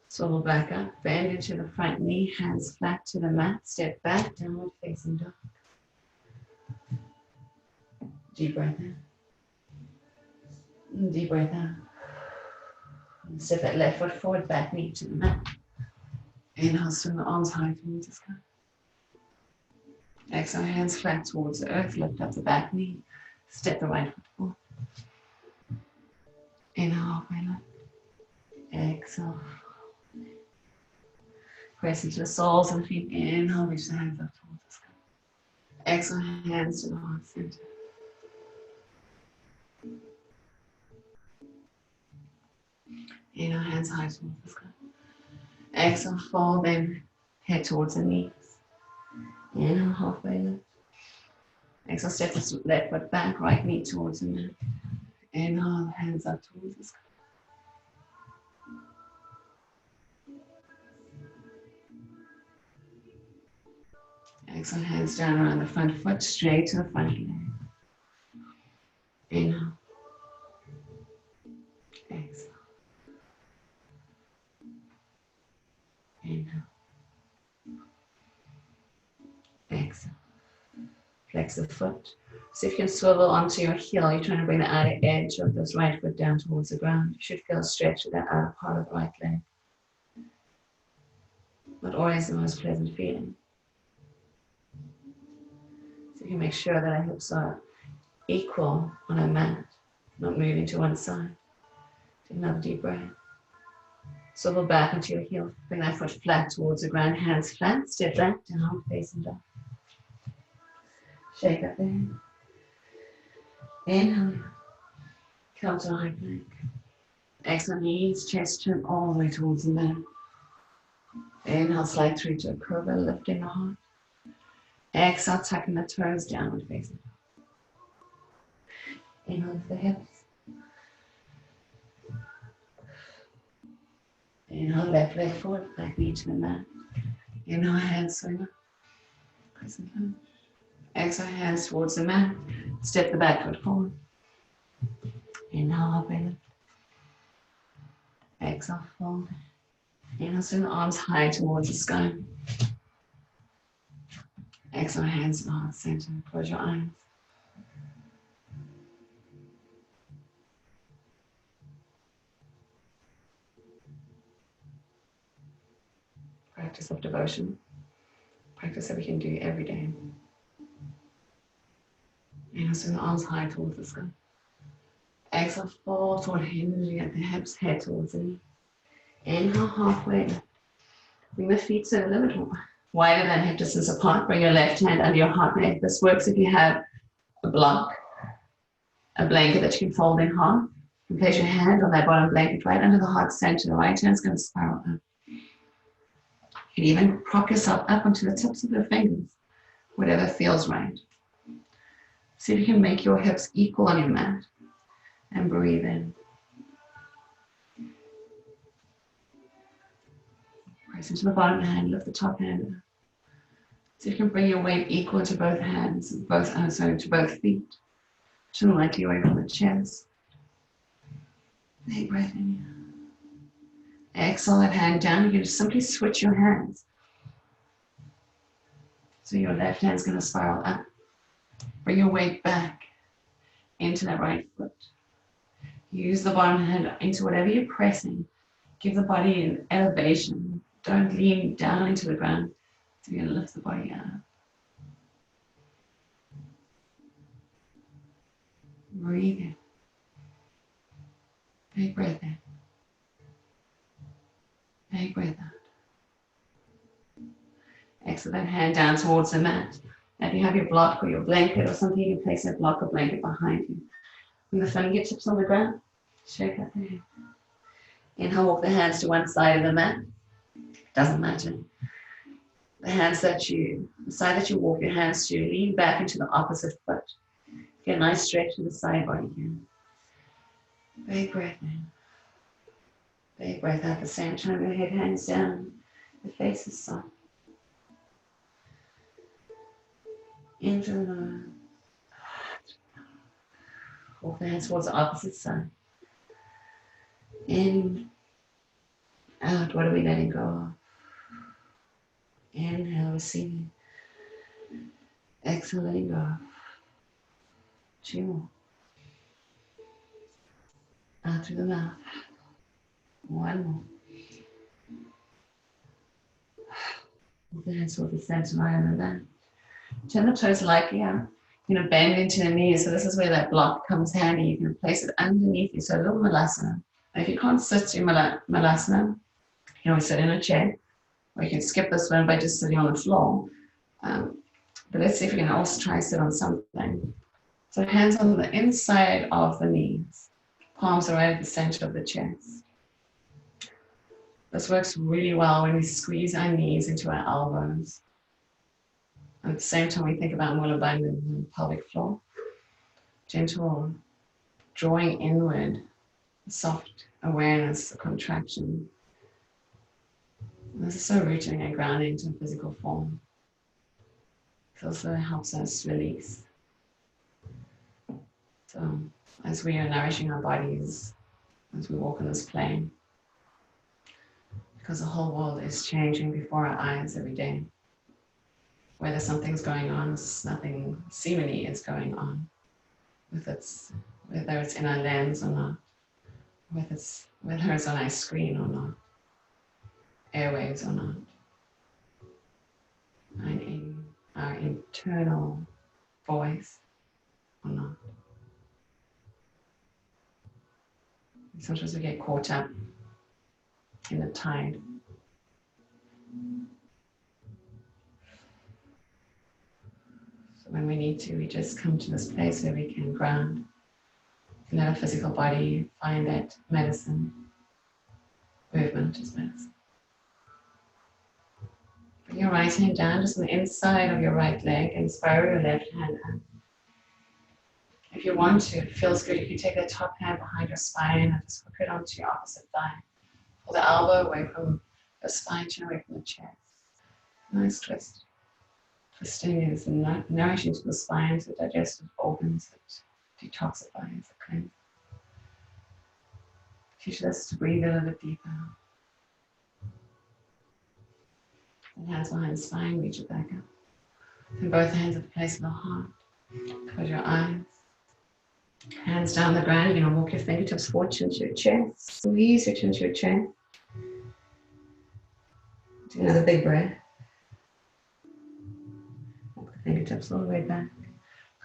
Swivel back up, bend into the front knee, hands flat to the mat, step back, downward facing dog. Deep breath in. Deep breath out. And step that left foot forward, back knee to the mat. Inhale, swing the arms high towards the sky. Exhale, hands flat towards the earth, lift up the back knee, step the right foot forward. Inhale, halfway lift. Exhale. Press into the soles of the feet. Inhale, reach the hands up towards the sky. Exhale, hands to the heart center. Inhale, hands high towards the sky. Exhale, fold, then head towards the knees. Inhale, halfway lift. Exhale, step the left foot back, right knee towards the mat. Inhale, hands up towards the sky. Exhale, hands down around the front foot, straight to the front leg. Inhale. Exhale. Inhale. Exhale. Flex the foot. See if you can swivel onto your heel. You're trying to bring the outer edge of this right foot down towards the ground. You should feel a stretch to that outer part of the right leg. Not always the most pleasant feeling. So you can make sure that our hips are equal on our mat, not moving to one side. Take another deep breath. Swivel back onto your heel. Bring that foot flat towards the ground. Hands flat. Step back, down, facing down. Shake up there. Inhale. Come to a high plank. Exhale, knees, chest, chin all the way towards the mat. Inhale, slide through to a cobra, lifting the heart. Exhale, tucking the toes downward facing. Inhale, lift the hips. Inhale, left leg forward, back knee to the mat. Inhale, hands swing up. Crescent lunge. Exhale, hands towards the mat. Step the back foot forward. Inhale, halfway lift. Exhale, fold. Inhale, swing the arms high towards the sky. Exhale, hands in heart center. Close your eyes. Practice of devotion. Practice that we can do every day. Inhale, swing the arms high towards the sky. Exhale, fold forward, hinging at the hips, head towards the knee. Inhale, halfway. Bring the feet so a little bit wider than hip distance apart. Bring your left hand under your heart rate. This works if you have a block, a blanket that you can fold in half. You place your hand on that bottom blanket right under the heart center. The right hand's going to spiral up. You can even prop yourself up onto the tips of your fingers, whatever feels right. See if you can make your hips equal on your mat and breathe in. Press into the bottom hand, lift the top hand up. So you can bring your weight equal to both hands, to both feet. Chin lightly away from the chest. Big breath in. Exhale that hand down. You can just simply switch your hands. So your left hand's going to spiral up. Bring your weight back into that right foot. Use the bottom hand into whatever you're pressing. Give the body an elevation. Don't lean down into the ground. So you're going to lift the body up. Breathe in. Big breath in. Big breath out. Exhale that hand down towards the mat. Now if you have your block or your blanket or something, you can place that block or blanket behind you. Bring the fingertips on the ground. Shake out the hand. Inhale, walk the hands to one side of the mat. Doesn't matter. The side that you walk your hands to, lean back into the opposite foot. Get a nice stretch to the side body here. Big breath in. Big breath out. At the same time, your head hangs down. The face is soft. Into the nose. Walk the hands towards the opposite side. In, out. What are we letting go of? Inhale, receiving. Exhale, letting go. 2 more. Out through the mouth. 1 more. Move the hands toward the center line of the back. Turn the toes lightly out. You're going to bend into the knees. So this is where that block comes handy. You can place it underneath you. So a little malasana. Now if you can't sit in malasana, you can always sit in a chair. Or you can skip this one by just sitting on the floor. But let's see if you can also try sit on something. So hands on the inside of the knees. Palms are right at the center of the chest. This works really well when we squeeze our knees into our elbows. At the same time, we think about Mula Bandha and the pelvic floor. Gentle drawing inward, soft awareness, a contraction. This is so rooting and grounding to physical form. It also helps us release. So as we are nourishing our bodies, as we walk on this plane, because the whole world is changing before our eyes every day. Whether something's going on, nothing seemingly is going on. Whether it's in our lens or not, whether it's on our screen or not, airwaves or not, and in our internal voice or not. Sometimes we get caught up in the tide. So when we need to, we just come to this place where we can ground. We can let our physical body find that medicine. Movement is medicine. Bring your right hand down just on the inside of your right leg and spiral your left hand up. If you want to, if it feels good, you can take that top hand behind your spine and just hook it onto your opposite thigh. Pull the elbow away from the spine, chin away from the chest. Nice twist. Twisting is nourishing to the spine, to the digestive organs, it detoxifies, it cleanses. Teach us to breathe a little bit deeper. And hands behind the spine, reach it back up. And both hands at the place of the heart. Close your eyes. Hands down the ground. You're going to walk your fingertips forward to your chest. Squeeze your chin to your chest. Do another big breath. Walk the fingertips all the way back.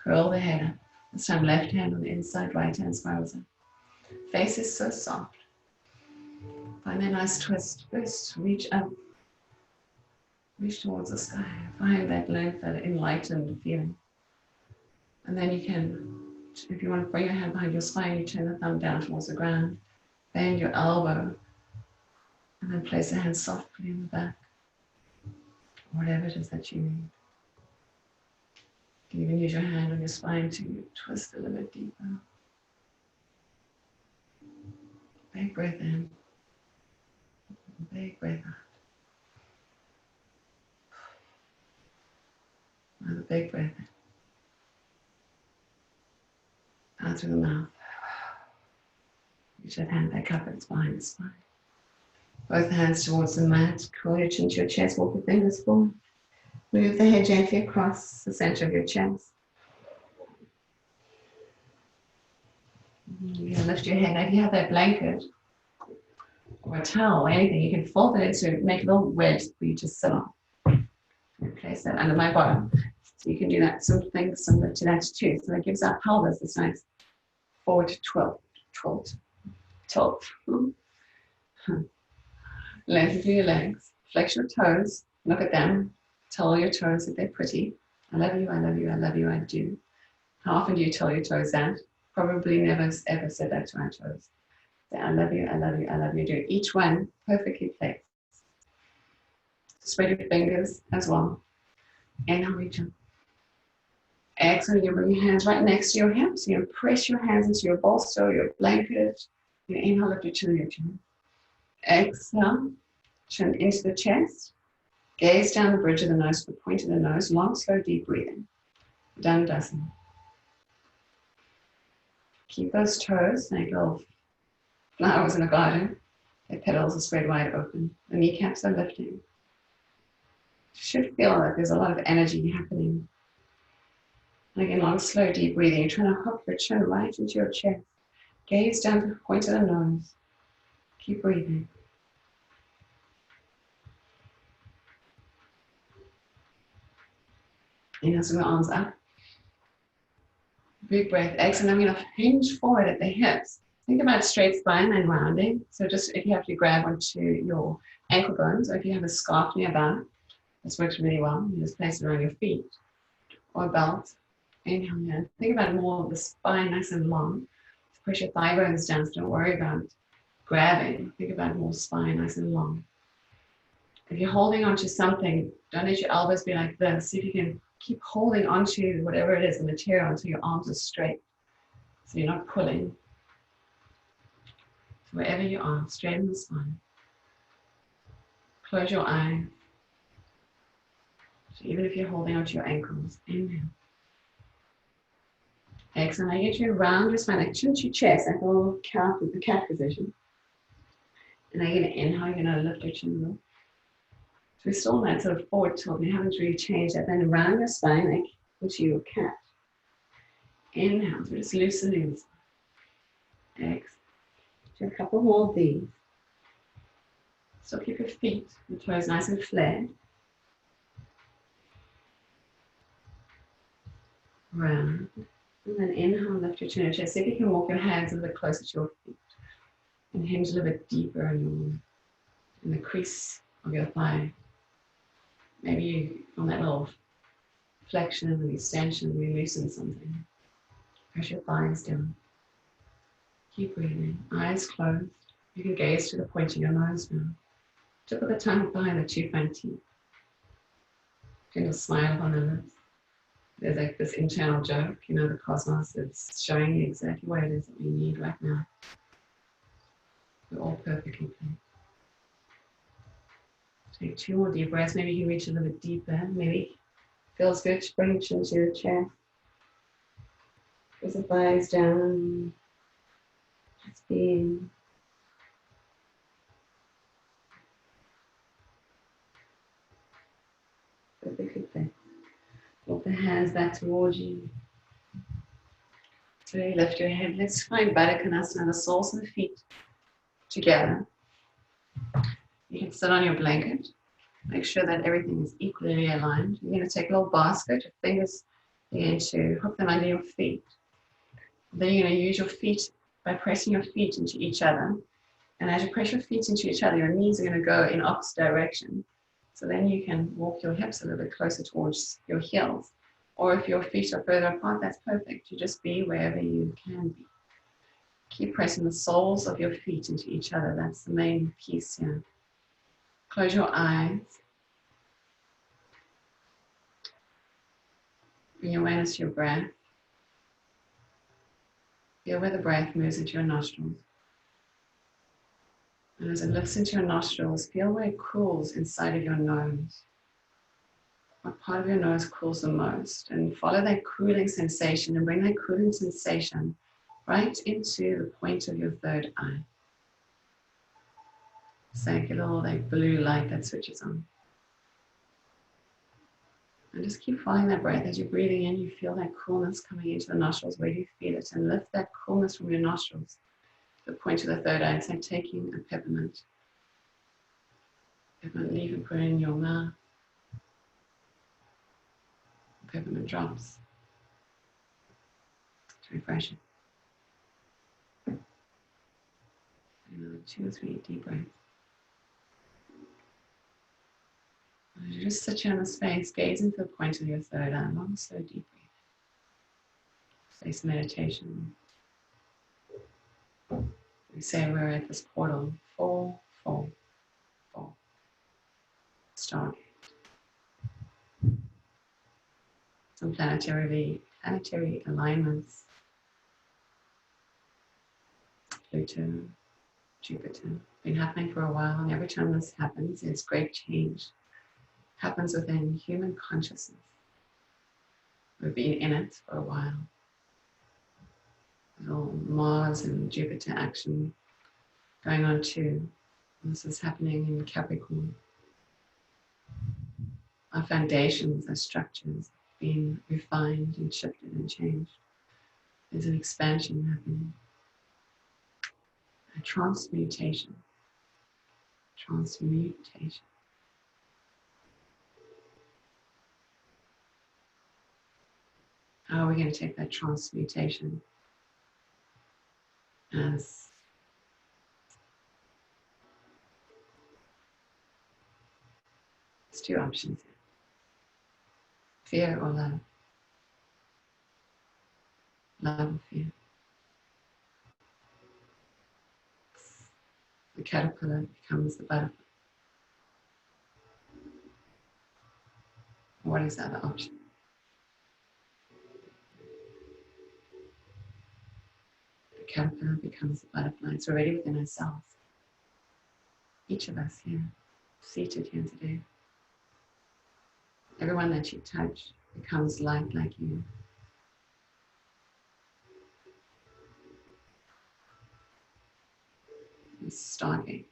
Curl the head up. This time left hand on the inside, right hand spirals up. Face is so soft. Find that nice twist. First, reach up. Reach towards the sky. Find that length, that enlightened feeling. And then you can, if you want to bring your hand behind your spine, you turn the thumb down towards the ground. Bend your elbow. And then place the hand softly in the back. Whatever it is that you need. You can even use your hand on your spine to twist a little bit deeper. Big breath in. Big breath out. Another big breath in. Out through the mouth. Reach that hand back up, it's behind the spine. Both hands towards the mat. Curl your chin to your chest, walk your fingers forward. Move the head gently across the center of your chest. You're going to lift your head. Now if you have that blanket or a towel or anything, you can fold it into make a little wedge for you to sit on. Place that under my bottom. So you can do that, something similar to that too. So that gives our pelvis this nice forward to tilt. Lengthen through your legs. Flex your toes. Look at them. Tell your toes that they're pretty. I love you, I love you, I love you, I do. How often do you tell your toes that? Probably never ever said that to our toes. Say, I love you, I love you, I love you, do. Each one perfectly placed. Spread your fingers as well. Inhale, reach up. Exhale, you bring your hands right next to your hips. You press your hands into your bolster, your blanket. You inhale, lift your chin, your chin. Exhale, chin into the chest. Gaze down the bridge of the nose, the point of the nose. Long, slow, deep breathing. Dandasana. Keep those toes like little flowers in a garden. Their petals are spread wide open. The kneecaps are lifting. You should feel like there's a lot of energy happening. And again, long, slow, deep breathing. You're trying to hook your chin right into your chest. Gaze down to the point of the nose. Keep breathing. Inhale, swing the arms up. Big breath. Exhale, I'm going to hinge forward at the hips. Think about straight spine and rounding. So just if you have to grab onto your ankle bones, or if you have a scarf nearby, this works really well. You just place it around your feet or a belt. Inhale here. Think about more of the spine nice and long. Push your thigh bones down, so don't worry about grabbing. Think about more spine nice and long. If you're holding onto something, don't let your elbows be like this. See if you can keep holding onto whatever it is, the material, until your arms are straight. So you're not pulling. So wherever you are, straighten the spine. Close your eyes. So even if you're holding onto your ankles, inhale. Exhale. Now you get you round your spine, like chin to your chest, like a little cat with the cat position. And now you're going to inhale, you're going to lift your chin up. So we're still in that sort of forward tilt. You haven't really changed that. Then around your spine, like into your cat. Inhale, so just loosening the spine. Exhale. Do a couple more of these. Still keep your feet and toes nice and flat. Round. And then inhale, lift your chin and chest. See if you can walk your hands a little bit closer to your feet. And hinge a little bit deeper in the crease of your thigh. Maybe on that little flexion and extension, we loosen something. Press your thighs down. Keep breathing. Eyes closed. You can gaze to the point of your nose now. Tip of the tongue behind the two front teeth. Gentle smile on the lips. There's like this internal joke, you know, the cosmos is showing you exactly what it is that we need right now. We're all perfectly clean. Take 2 more deep breaths. Maybe you can reach a little bit deeper. Maybe feels good to bring chin to the chest. As the thighs down. Just being. Perfectly placed. Walk the hands back towards you. Slowly lift your head. Let's find Baddha Konasana, the soles of the feet together. You can sit on your blanket. Make sure that everything is equally aligned. You're going to take a little basket. Your fingers, you're going to hook them under your feet. Then you're going to use your feet by pressing your feet into each other. And as you press your feet into each other, your knees are going to go in opposite direction. So then you can walk your hips a little bit closer towards your heels. Or if your feet are further apart, that's perfect. You just be wherever you can be. Keep pressing the soles of your feet into each other. That's the main piece here. Close your eyes. Bring your awareness to your breath. Feel where the breath moves into your nostrils. And as it lifts into your nostrils, feel where it cools inside of your nose. What part of your nose cools the most? And follow that cooling sensation and bring that cooling sensation right into the point of your third eye. It's like a little blue light that switches on. And just keep following that breath. As you're breathing in, you feel that coolness coming into the nostrils. Where do you feel it? And lift that coolness from your nostrils to the point of the third eye. It's like taking a peppermint leaf and put it in your mouth. Peppermint drops to refresh it. Another 2 or 3 deep breaths. As you just sit here in the space, gaze into the point of your third eye, long, slow, deep breathing. Space meditation. We say we're at this portal, 4, 4, 4. Stargate. Some planetary alignments. Pluto, Jupiter. Been happening for a while, and every time this happens, it's great change. Happens within human consciousness. We've been in it for a while. Little Mars and Jupiter action going on too. This is happening in Capricorn. Our foundations, our structures being refined and shifted and changed. There's an expansion happening. A transmutation. Transmutation. How are we going to take that transmutation as there's 2 options here. Fear or love. Love or fear. The caterpillar becomes the butterfly. What is the other option? The caterpillar becomes the butterfly. It's already within ourselves. Each of us here, seated here today. Everyone that you touch becomes light like you. It's Stargate.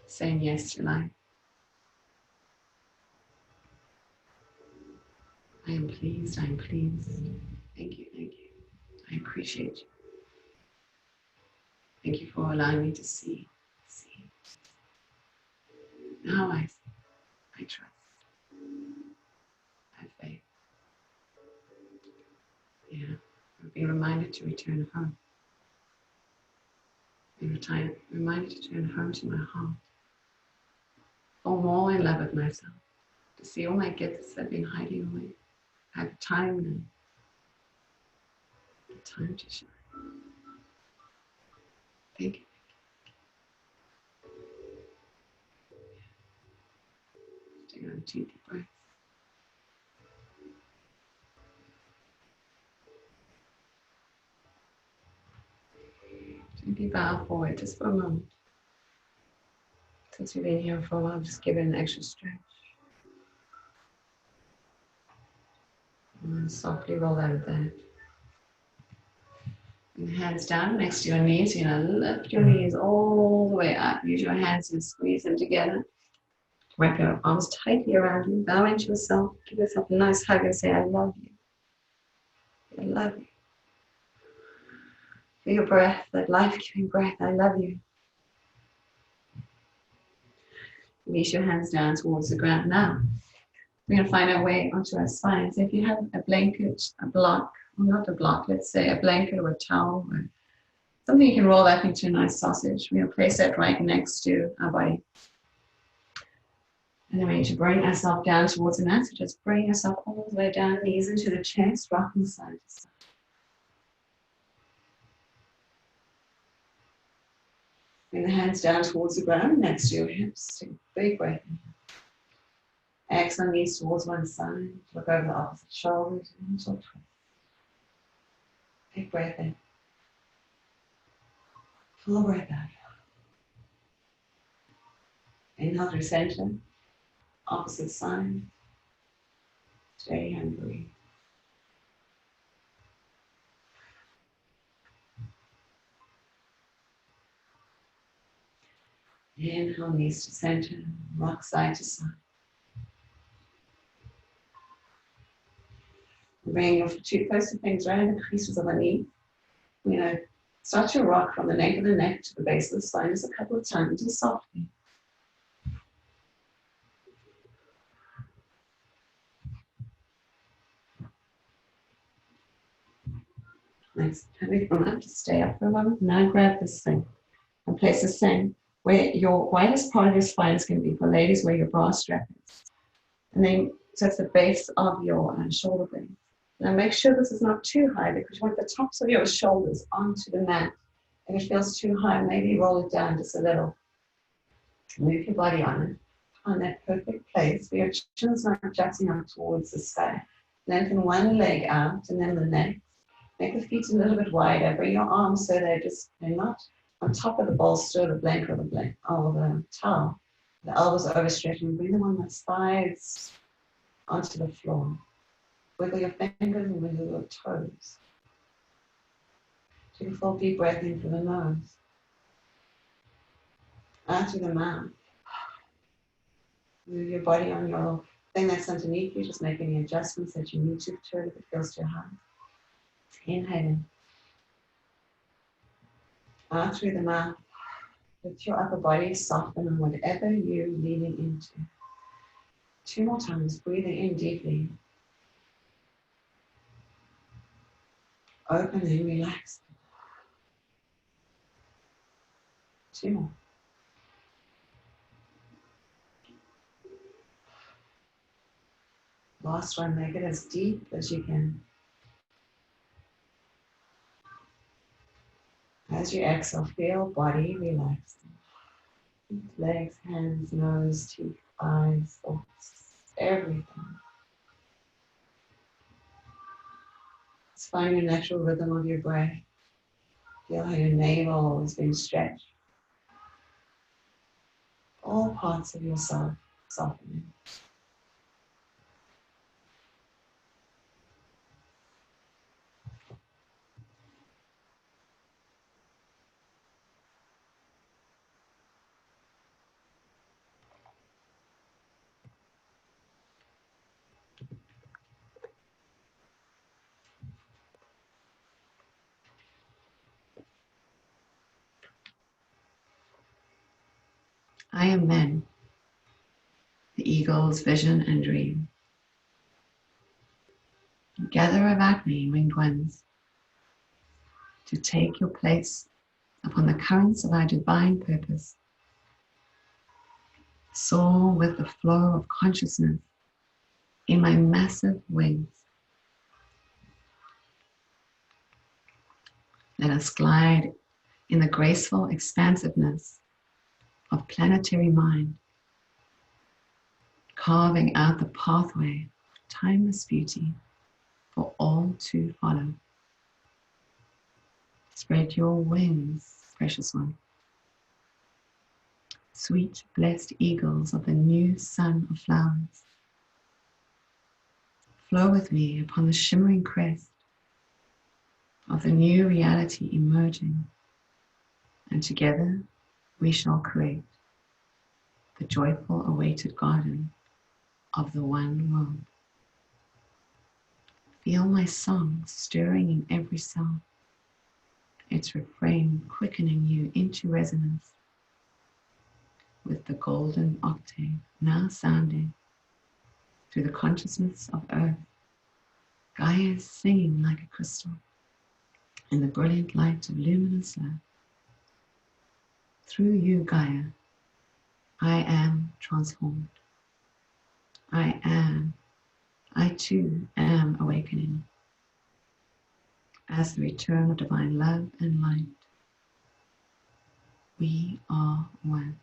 Saying yes to life. I am pleased, I am pleased. Thank you, thank you. I appreciate you. Thank you for allowing me to see. Now I trust. I have faith. Yeah, I've been reminded to return home. Been reminded to return home to my heart. Fall more in love with myself. To see all my gifts that have been hiding away. I have time now. The time to shine. Thank you. Take another 2 deep breaths. Gently bow forward just for a moment. Since you've been here for a while, just give it an extra stretch. And softly roll out of that. And hands down next to your knees. You're going to lift your knees all the way up. Use your hands and squeeze them together. Wrap your arms tightly around you. Bow into yourself. Give yourself a nice hug and say, I love you. I love you. Feel your breath, that life-giving breath. I love you. Release your hands down towards the ground. Now, we're going to find our way onto our spine. So if you have a blanket, a block, well, not a block, let's say a blanket or a towel, or something you can roll up into a nice sausage. We're going to place that right next to our body. And then we need to bring ourselves down towards the mat. So just bring yourself all the way down, knees into the chest, rocking side to side. Bring the hands down towards the ground, next to your hips. Take a big breath in. Exhale, knees towards one side. Look over the opposite shoulders. Big breath in. Full breath out. Inhale through center. Opposite side. Steady and breathe. Inhale, knees to center. Rock side to side. Bring your two close fingers right in the creases of the knee. You know, start to rock from the nape of the neck to the base of the spine just a couple of times, just softly. Nice. Heavy from that. Just stay up for a moment. Now grab this thing and place the same where your widest part of your spine is going to be. For ladies, where your bra strap is. And then, so it's the base of your shoulder blade. Now make sure this is not too high because you want the tops of your shoulders onto the mat. If it feels too high, maybe roll it down just a little. Move your body on it. On that perfect place where your chin's not jutting up towards the sky. Lengthen one leg out and then the next. Make the feet a little bit wider. Bring your arms so they're not on top of the bolster, the blanket, or the towel. The elbows are overstretched and bring them on the sides onto the floor. Wiggle your fingers and wiggle your toes. Take a full deep breath in through the nose. Out through the mouth. Move your body on your thing that's underneath you. Just make any adjustments that you need to it if it feels too high. Inhale in. Out through the mouth. Let your upper body soften on whatever you're leaning into. 2 more times, breathing in deeply. Open and relax. 2 more. Last one, make it as deep as you can. As you exhale, feel body relaxed. Legs, hands, nose, teeth, eyes, thoughts, everything. Just find your natural rhythm of your breath. Feel how your navel is being stretched. All parts of yourself softening. I am men, the eagle's vision and dream. Gather about me, winged ones, to take your place upon the currents of our divine purpose. Soar with the flow of consciousness in my massive wings. Let us glide in the graceful expansiveness of planetary mind, carving out the pathway of timeless beauty for all to follow. Spread your wings, precious one. sweet, blessed eagles of the new sun of flowers. Flow with me upon the shimmering crest of the new reality emerging, and together we shall create the joyful awaited garden of the one world. Feel my song stirring in every cell, its refrain quickening you into resonance with the golden octave now sounding through the consciousness of earth. Gaia is singing like a crystal in the brilliant light of luminous love. Through you, Gaia, I am transformed. I too am awakening as the return of divine love and light. We are one.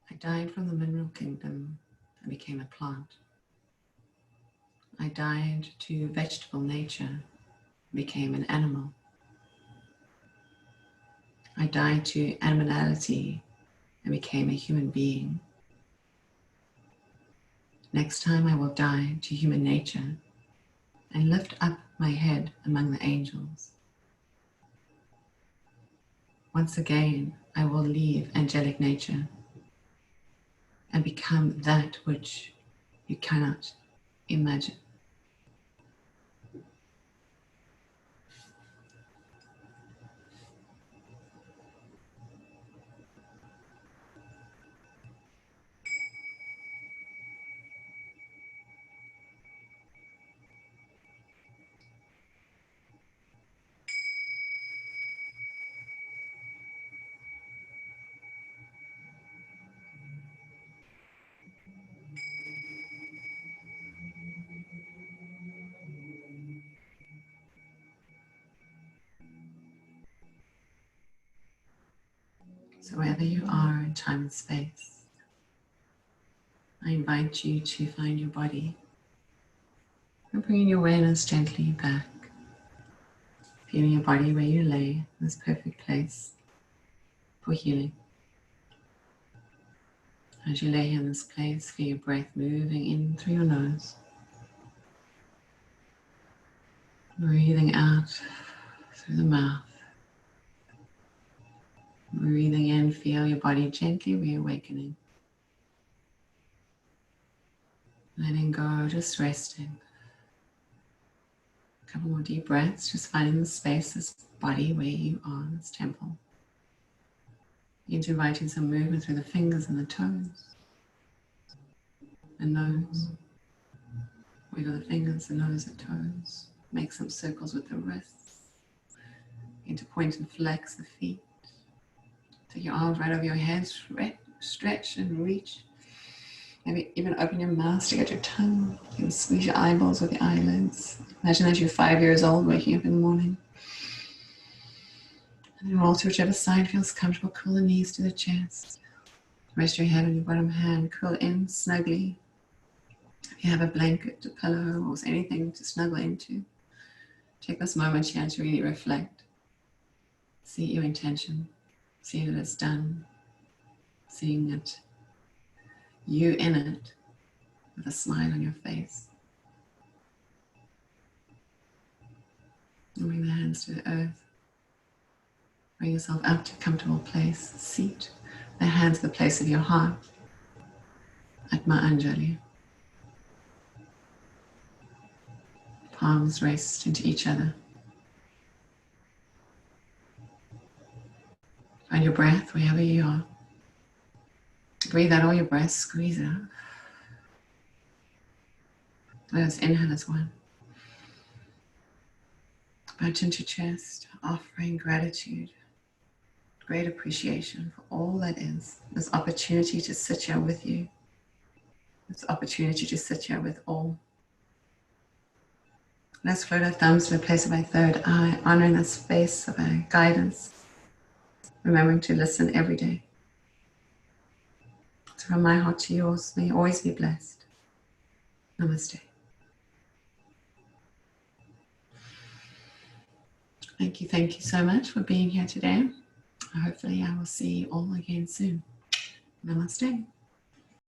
I died from the mineral kingdom and became a plant. I died to vegetable nature and became an animal. I died to animality and became a human being. Next time I will die to human nature and lift up my head among the angels. Once again, I will leave angelic nature and become that which you cannot imagine. So wherever you are in time and space, I invite you to find your body and bringing your awareness gently back, feeling your body where you lay in this perfect place for healing. As you lay in this place, feel your breath moving in through your nose, breathing out through the mouth. Breathing in, feel your body gently reawakening. Letting go, just resting. A couple more deep breaths, just finding the space, this body where you are, this temple. Begin to invite in some movement through the fingers and the toes, the nose. Wiggle the fingers, the nose, and toes. Make some circles with the wrists. Begin to point and flex the feet. Take your arms right over your head, stretch and reach. Maybe even open your mouth to get your tongue. You can squeeze your eyeballs with your eyelids. Imagine as you're 5 years old, waking up in the morning. And then roll to whichever side feels comfortable. Curl the knees to the chest. Rest your head on your bottom hand. Curl in snugly. If you have a blanket, a pillow, or anything to snuggle into, take this moment here to really reflect. See your intention. See that it's done. Seeing it. You in it. With a smile on your face. And bring the hands to the earth. Bring yourself up to a comfortable place, seat. The hands to the place of your heart. Atma Anjali. Palms rest into each other. Find your breath wherever you are. Breathe out all your breath, squeeze it out. Let us inhale as one. Bow into chest, offering gratitude, great appreciation for all that is. This opportunity to sit here with you. This opportunity to sit here with all. Let's float our thumbs to the place of our third eye, honoring the space of our guidance, remembering to listen every day. So from my heart to yours, may you always be blessed. Namaste. Thank you so much for being here today. Hopefully I will see you all again soon. Namaste.